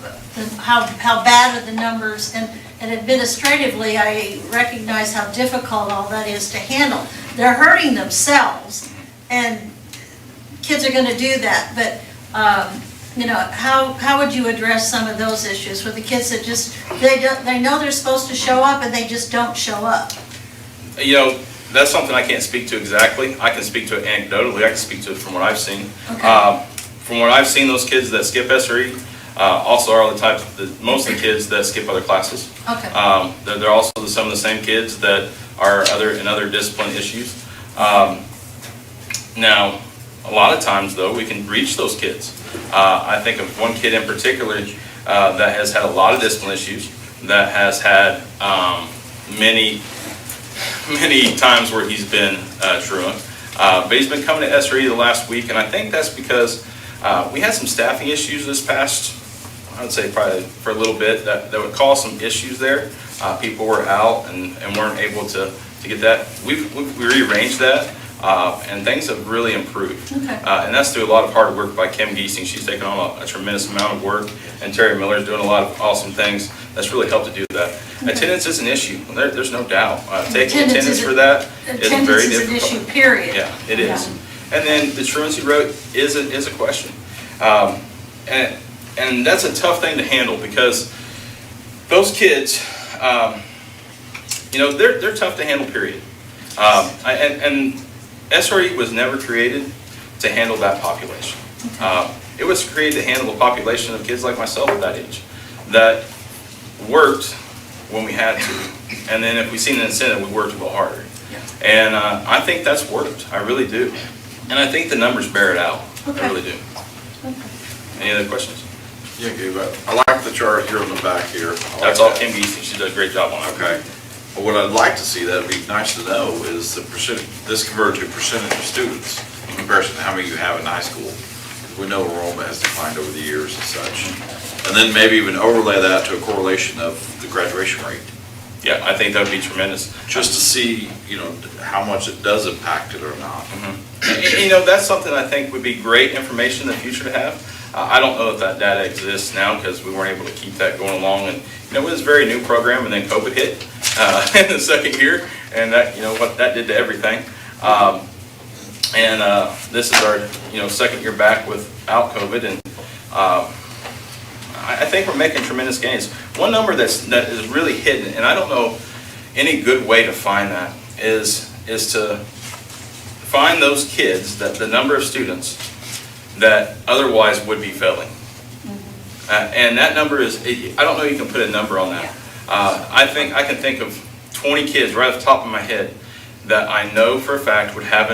bad are the numbers? And administratively, I recognize how difficult all that is to handle. They're hurting themselves, and kids are going to do that. But how would you address some of those issues with the kids that just they know they're supposed to show up and they just don't show up?
That's something I can't speak to exactly. I can speak to it anecdotally. I can speak to it from what I've seen.
Okay.
From what I've seen, those kids that skip SRE also are the type, most of the kids that skip other classes.
Okay.
They're also some of the same kids that are in other discipline issues. Now, a lot of times though, we can reach those kids. I think of one kid in particular that has had a lot of discipline issues, that has had many times where he's been truant. But he's been coming to SRE the last week, and I think that's because we had some staffing issues this past, I would say probably for a little bit, that would cause some issues there. People were out and weren't able to get that. We rearranged that, and things have really improved.
Okay.
And that's through a lot of hard work by Kim Giesing. She's taken on a tremendous amount of work, and Terry Miller's doing a lot of awesome things. That's really helped to do that. Okay. Attendance is an issue. There's no doubt. Taking attendance for that is very difficult.
Attendance is an issue, period.
Yeah, it is. And then the truancy rate is a question. And that's a tough thing to handle because those kids, they're tough to handle, period. And SRE was never created to handle that population. It was created to handle the population of kids like myself at that age that worked when we had to. And then if we seen an incentive, we worked a little harder. And I think that's worked. I really do. And I think the numbers bear it out.
Okay.
I really do.
Okay.
Any other questions?
Yeah, Gabe, I like the chart here on the back here.
That's all Kim Giesing. She does a great job on it.
Okay. Well, what I'd like to see, that'd be nice to know, is the percentage, this converted to percentage of students in comparison to how many you have in high school. We know enrollment has declined over the years and such. And then maybe even overlay that to a correlation of the graduation rate.
Yeah, I think that would be tremendous.
Just to see, how much it does impact it or not.
That's something I think would be great information in the future to have. I don't know if that data exists now because we weren't able to keep that going along. And, it was a very new program, and then COVID hit in the second year, and that, what that did to everything. This is our, second year back without COVID, and I think we're making tremendous gains. One number that is really hidden, and I don't know any good way to find that, is to find those kids, that the number of students that otherwise would be failing. And that number is, I don't know you can put a number on that. I can think of 20 kids right off the top of my head that I know for a fact would have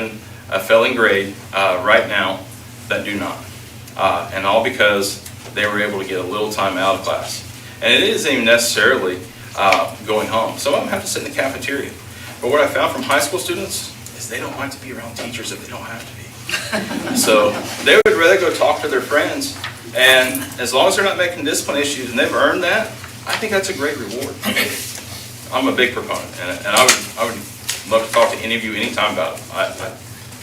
a failing grade right now that do not. And all because they were able to get a little time out of class. And it isn't even necessarily going home. Some of them have to sit in the cafeteria. But what I found from high school students is they don't like to be around teachers if they don't have to be. So they would rather go talk to their friends. And as long as they're not making discipline issues and they've earned that, I think that's a great reward. I'm a big proponent, and I would love to talk to any of you anytime about it.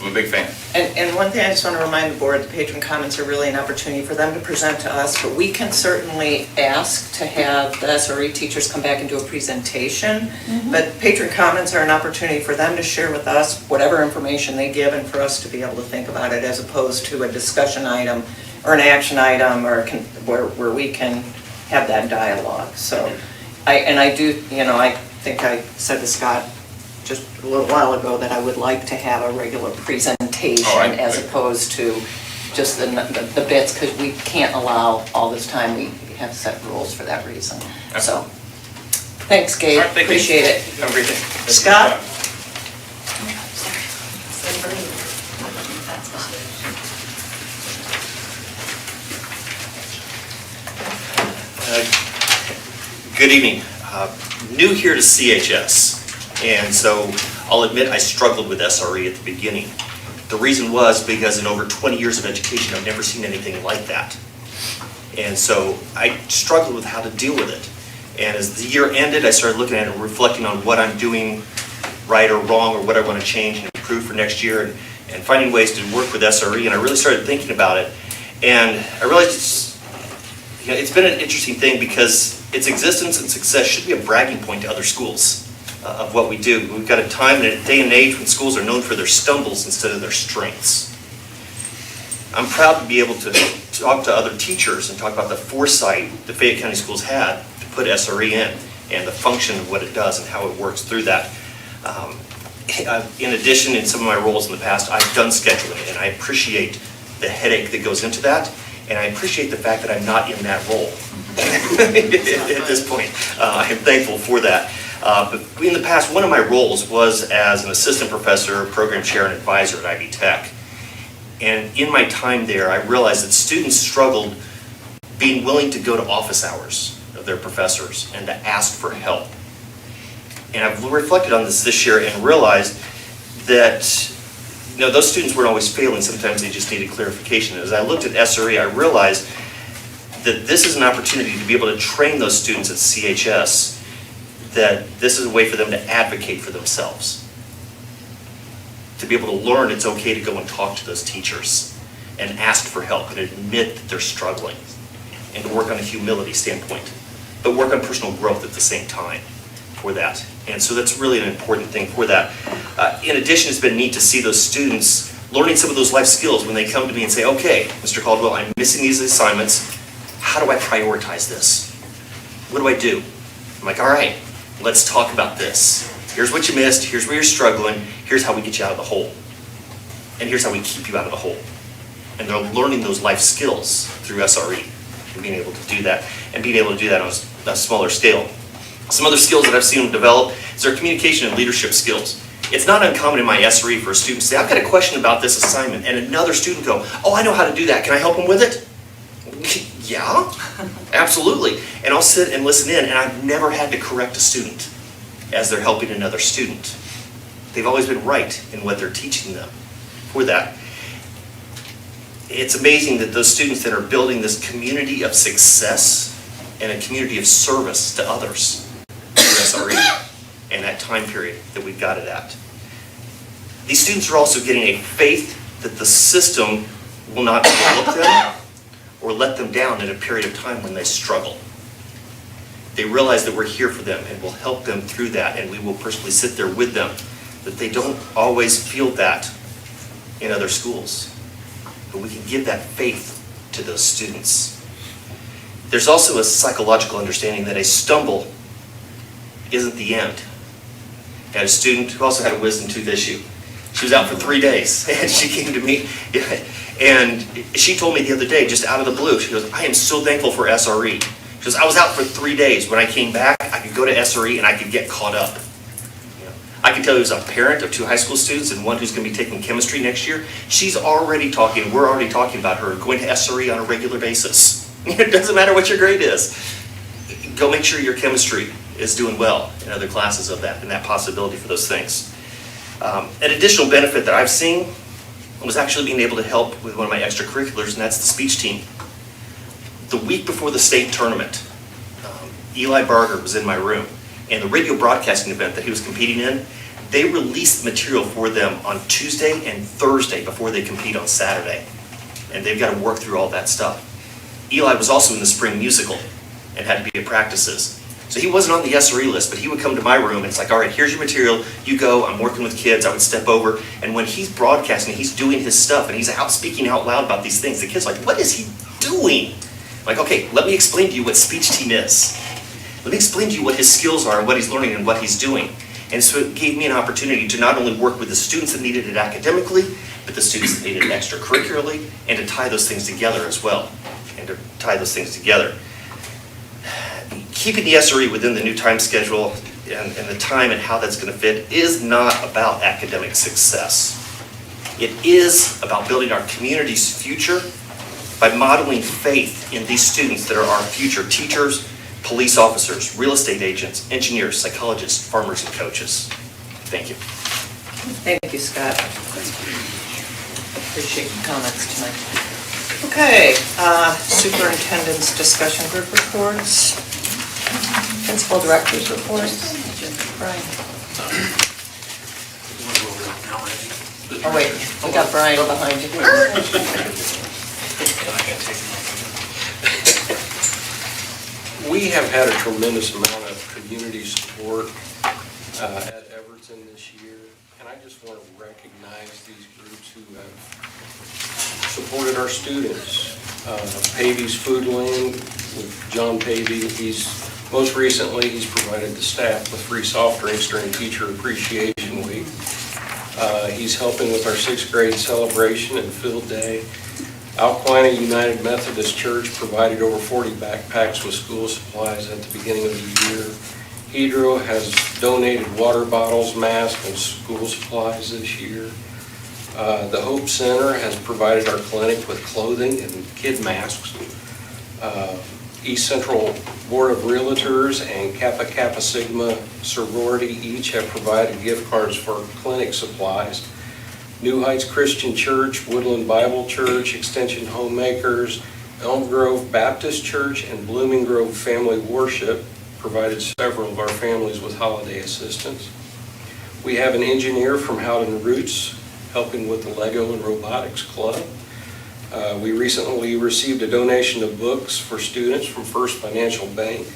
I'm a big fan.
And one thing I just want to remind the board, the patron comments are really an opportunity for them to present to us, but we can certainly ask to have the SRE teachers come back and do a presentation. But patron comments are an opportunity for them to share with us whatever information they give and for us to be able to think about it as opposed to a discussion item or an action item or where we can have that dialogue. So I do, I think I said to Scott just a little while ago that I would like to have a regular presentation as opposed to just the bits, because we can't allow all this time we have set rules for that reason. So, thanks, Gabe,
All right, thank you.
appreciate it.
Have a great day.
Scott?
Good evening. New here to CHS, and so I'll admit I struggled with SRE at the beginning. The reason was because in over 20 years of education, I've never seen anything like that. And so I struggled with how to deal with it. And as the year ended, I started looking at it and reflecting on what I'm doing right or wrong, or what I want to change and improve for next year, and finding ways to work with SRE. And I really started thinking about it. And I realized it's been an interesting thing because its existence and success should be a bragging point to other schools of what we do. We've got a time and a day and age when schools are known for their stumbles instead of their strengths. I'm proud to be able to talk to other teachers and talk about the foresight the Fayette County Schools had to put SRE in, and the function of what it does and how it works through that. In addition, in some of my roles in the past, I've done scheduling, and I appreciate the headache that goes into that. And I appreciate the fact that I'm not in that role at this point. I'm thankful for that. But in the past, one of my roles was as an assistant professor, program chair, and advisor at Ivy Tech. And in my time there, I realized that students struggled being willing to go to office hours of their professors and to ask for help. And I've reflected on this year and realized that those students weren't always failing. Sometimes they just needed clarification. As I looked at SRE, I realized that this is an opportunity to be able to train those students at CHS, that this is a way for them to advocate for themselves. To be able to learn it's okay to go and talk to those teachers and ask for help and admit that they're struggling, and to work on a humility standpoint, but work on personal growth at the same time for that. And so that's really an important thing for that. In addition, it's been neat to see those students learning some of those life skills when they come to me and say, okay, Mr. Caldwell, I'm missing these assignments. How do I prioritize this? What do I do? I'm like, all right, let's talk about this. Here's what you missed. Here's where you're struggling. Here's how we get you out of the hole. And here's how we keep you out of the hole. And they're learning those life skills through SRE and being able to do that, and being able to do that on a smaller scale. Some other skills that I've seen them develop is their communication and leadership skills. It's not uncommon in my SRE for a student to say, I've got a question about this assignment, and another student go, oh, I know how to do that. Can I help them with it? Yeah, absolutely. And I'll sit and listen in, and I've never had to correct a student as they're helping another student. They've always been right in what they're teaching them for that. It's amazing that those students that are building this community of success and a community of service to others through SRE and that time period that we've got it at. These students are also getting a faith that the system will not overlook them or let them down in a period of time when they struggle. They realize that we're here for them and will help them through that, and we will personally sit there with them, that they don't always feel that in other schools. But we can give that faith to those students. There's also a psychological understanding that a stumble isn't the end. I had a student who also had a wisdom tooth issue. She was out for 3 days, and she came to me, and she told me the other day, just out of the blue, she goes, I am so thankful for SRE. She goes, I was out for 3 days. When I came back, I could go to SRE and I could get caught up. I can tell you as a parent of 2 high school students and one who's going to be taking chemistry next year, we're already talking about her going to SRE on a regular basis. It doesn't matter what your grade is. Go make sure your chemistry is doing well in other classes of that, and that possibility for those things. An additional benefit that I've seen was actually being able to help with one of my extracurriculars, and that's the speech team. The week before the state tournament, Eli Barger was in my room, and the radio broadcasting event that he was competing in, they released material for them on Tuesday and Thursday before they compete on Saturday. And they've got to work through all that stuff. Eli was also in the spring musical and had to be at practices. So he wasn't on the SRE list, but he would come to my room and it's like, all right, here's your material, you go, I'm working with kids, I would step over, and when he's broadcasting, he's doing his stuff, and he's out speaking out loud about these things, the kid's like, what is he doing? Like, okay, let me explain to you what speech team is. Let me explain to you what his skills are and what he's learning and what he's doing. And so it gave me an opportunity to not only work with the students that needed it academically, but the students that needed it extracurricularly, and to tie those things together as well. keeping the SRE within the new time schedule and the time and how that's going to fit is not about academic success. It is about building our community's future by modeling faith in these students that are our future teachers, police officers, real estate agents, engineers, psychologists, farmers, and coaches. Thank you.
Thank you, Scott. Appreciate your comments tonight. Okay, superintendent's discussion group reports. Principal director's reports. Brian. Oh wait, we got Brian behind you.
We have had a tremendous amount of community support at Everton this year, and I just want to recognize these groups who have supported our students. Pavy's Food Lane with John Pavy, most recently he's provided the staff with free soft drinks during Teacher Appreciation Week. He's helping with our 6th grade celebration and field day. Alquina United Methodist Church provided over 40 backpacks with school supplies at the beginning of the year. Hedro has donated water bottles, masks, and school supplies this year. The Hope Center has provided our clinic with clothing and kid masks. East Central Board of Realtors and Kappa Kappa Sigma sorority each have provided gift cards for clinic supplies. New Heights Christian Church, Woodland Bible Church, Extension Homemakers, Elm Grove Baptist Church, and Blooming Grove Family Worship provided several of our families with holiday assistance. We have an engineer from Howden Roots helping with the Lego and Robotics Club. We recently received a donation of books for students from First Financial Bank.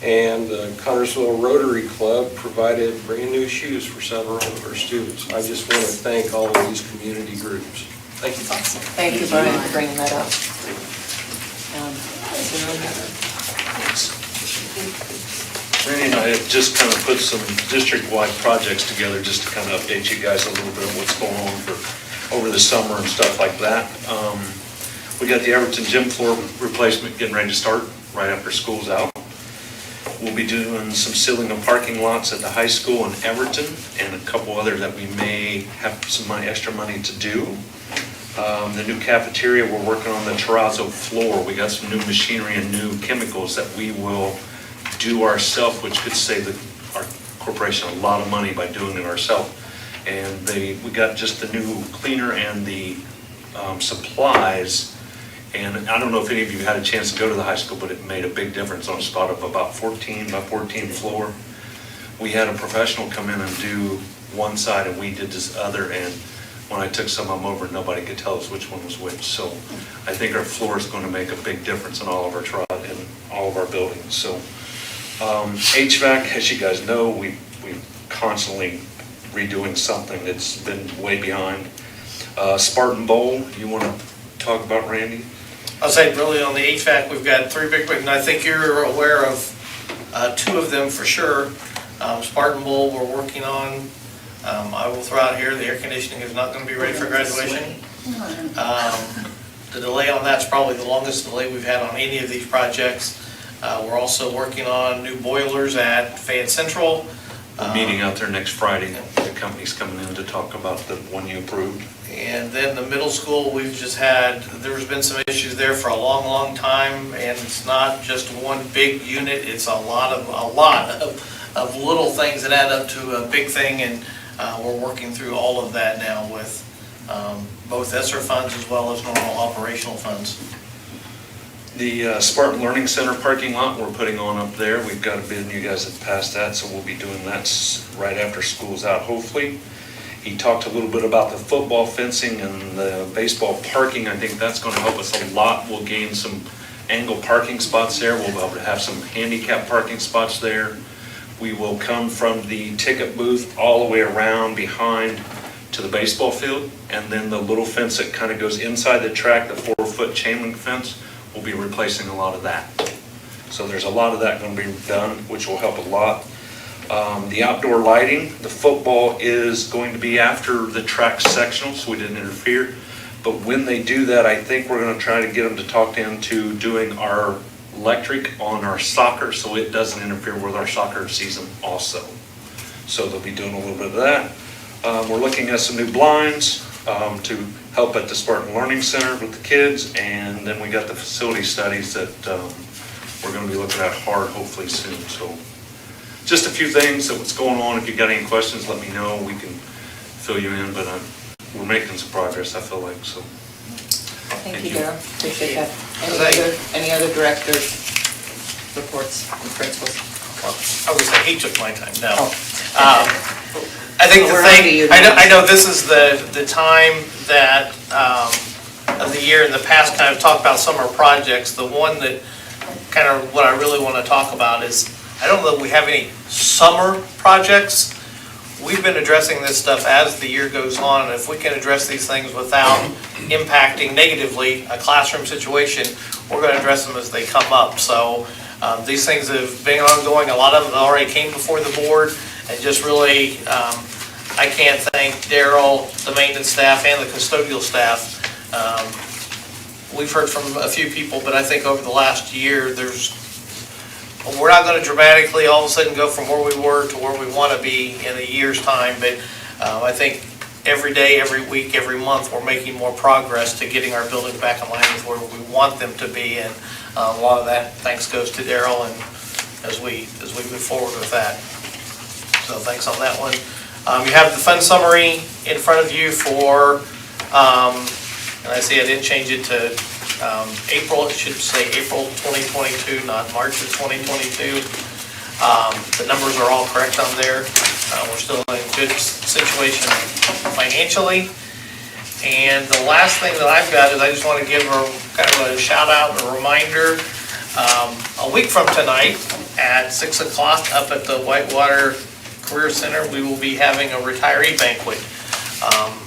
And the Connersville Rotary Club provided brand new shoes for several of our students. I just want to thank all of these community groups. Thank you.
Thank you, Brian, for bringing that up.
Randy and I have just kind of put some district-wide projects together just to kind of update you guys a little bit of what's going on over the summer and stuff like that. We got the Everton gym floor replacement getting ready to start right after school's out. We'll be doing some sealing of parking lots at the high school in Everton and a couple others that we may have some extra money to do. The new cafeteria, we're working on the terrazzo floor. We got some new machinery and new chemicals that we will do ourselves, which could save our corporation a lot of money by doing it ourselves. And we got just the new cleaner and the supplies. And I don't know if any of you had a chance to go to the high school, but it made a big difference on a spot of about 14 by 14 floor. We had a professional come in and do one side and we did this other, and when I took some of them over, nobody could tell us which one was which. So I think our floor is going to make a big difference in all of our in all of our buildings. So HVAC, as you guys know, we're constantly redoing something that's been way behind. Spartan Bowl, you want to talk about, Randy?
I'll say really on the HVAC, we've got 3 big, and I think you're aware of 2 of them for sure. Spartan Bowl we're working on. I will throw out here, the air conditioning is not going to be ready for graduation. The delay on that's probably the longest delay we've had on any of these projects. We're also working on new boilers at Fayette Central.
We're meeting out there next Friday. The company's coming in to talk about the one you approved.
And then the middle school, there's been some issues there for a long, long time, and it's not just one big unit, it's a lot of little things that add up to a big thing, and we're working through all of that now with both ESSER funds as well as normal operational funds.
The Spartan Learning Center parking lot we're putting on up there, we've got a bid and you guys have passed that, so we'll be doing that right after school's out, hopefully. He talked a little bit about the football fencing and the baseball parking. I think that's going to help us a lot. We'll gain some angle parking spots there. We'll be able to have some handicap parking spots there. We will come from the ticket booth all the way around behind to the baseball field, and then the little fence that kind of goes inside the track, the 4-foot chain link fence, we'll be replacing a lot of that. So there's a lot of that going to be done, which will help a lot. The outdoor lighting, the football is going to be after the track sectional, so we didn't interfere. But when they do that, I think we're going to try to get them to talk into doing our electric on our soccer, so it doesn't interfere with our soccer season also. So they'll be doing a little bit of that. We're looking at some new blinds to help at the Spartan Learning Center with the kids, and then we got the facility studies that we're going to be looking at hard hopefully soon. So just a few things of what's going on. If you got any questions, let me know. We can fill you in, but we're making some progress, I feel like, so.
Thank you, Darryl. Appreciate that.
Thank
Any other directors' reports and principals?
I was gonna say, he took my time, no.
Oh.
I think the
We're on to you
thing,
now.
I know this is the time that, of the year in the past, kind of talk about summer projects. The one that, kind of what I really want to talk about is, I don't know if we have any summer projects. We've been addressing this stuff as the year goes on, and if we can address these things without impacting negatively a classroom situation, we're gonna address them as they come up. So, these things have been ongoing, a lot of them already came before the board, and just really, I can't thank Darryl, the maintenance staff, and the custodial staff. We've heard from a few people, but I think over the last year, we're not gonna dramatically all of a sudden go from where we were to where we wanna be in a year's time, but I think every day, every week, every month, we're making more progress to getting our buildings back in line with where we want them to be, and a lot of that thanks goes to Darryl, and as we move forward with that. So thanks on that one. You have the fund summary in front of you for, and I see I didn't change it to April, it should say April 2022, not March of 2022. The numbers are all correct on there. We're still in a good situation financially. And the last thing that I've got is I just want to give kind of a shout out and a reminder. A week from tonight at 6 o'clock up at the Whitewater Career Center, we will be having a retiree banquet.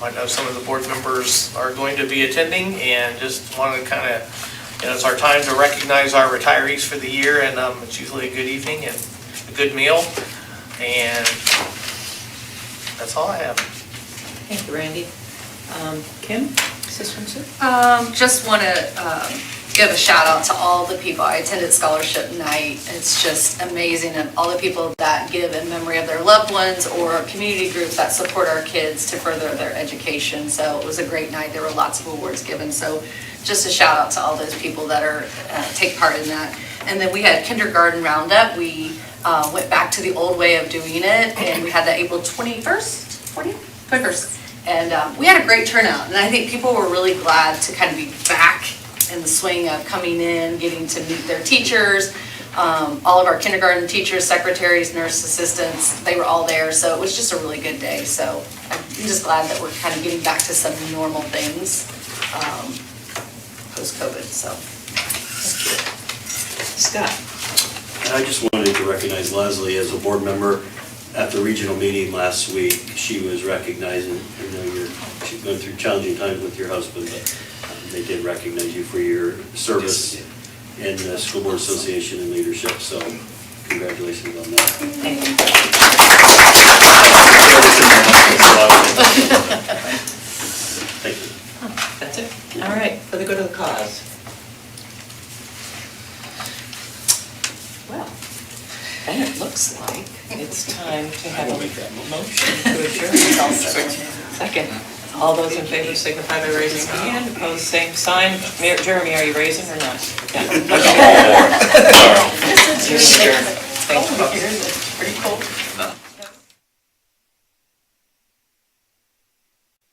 I know some of the board members are going to be attending, and just wanted to kind of, it's our time to recognize our retirees for the year, and it's usually a good evening and a good meal, and that's all I have.
Thank you, Randy. Kim, assistant sir?
Just want to give a shout out to all the people. I attended scholarship night. It's just amazing, and all the people that give in memory of their loved ones or community groups that support our kids to further their education. So it was a great night. There were lots of awards given. So just a shout out to all those people that are take part in that. And then we had kindergarten roundup. We went back to the old way of doing it, and we had that April 21st, 21st. And we had a great turnout, and I think people were really glad to kind of be back in the swing of coming in, getting to meet their teachers. All of our kindergarten teachers, secretaries, nurse assistants, they were all there, so it was just a really good day. So I'm just glad that we're kind of getting back to some normal things post-COVID, so.
Scott.
And I just wanted to recognize Leslie as a board member. At the regional meeting last week, she was recognizing, I know she's going through challenging times with your husband, but they did recognize you for your service in the School Board Association and leadership, so congratulations on that.
Thank you.
Thank you.
That's it. All right, for the good of the cause. Well, then it looks like it's time to have a motion to adjourn. Second. All those in favor signify by raising your hand. Opposed, same sign. Jeremy, are you raising or not? Yeah. Okay. Thank you.
Pretty cold.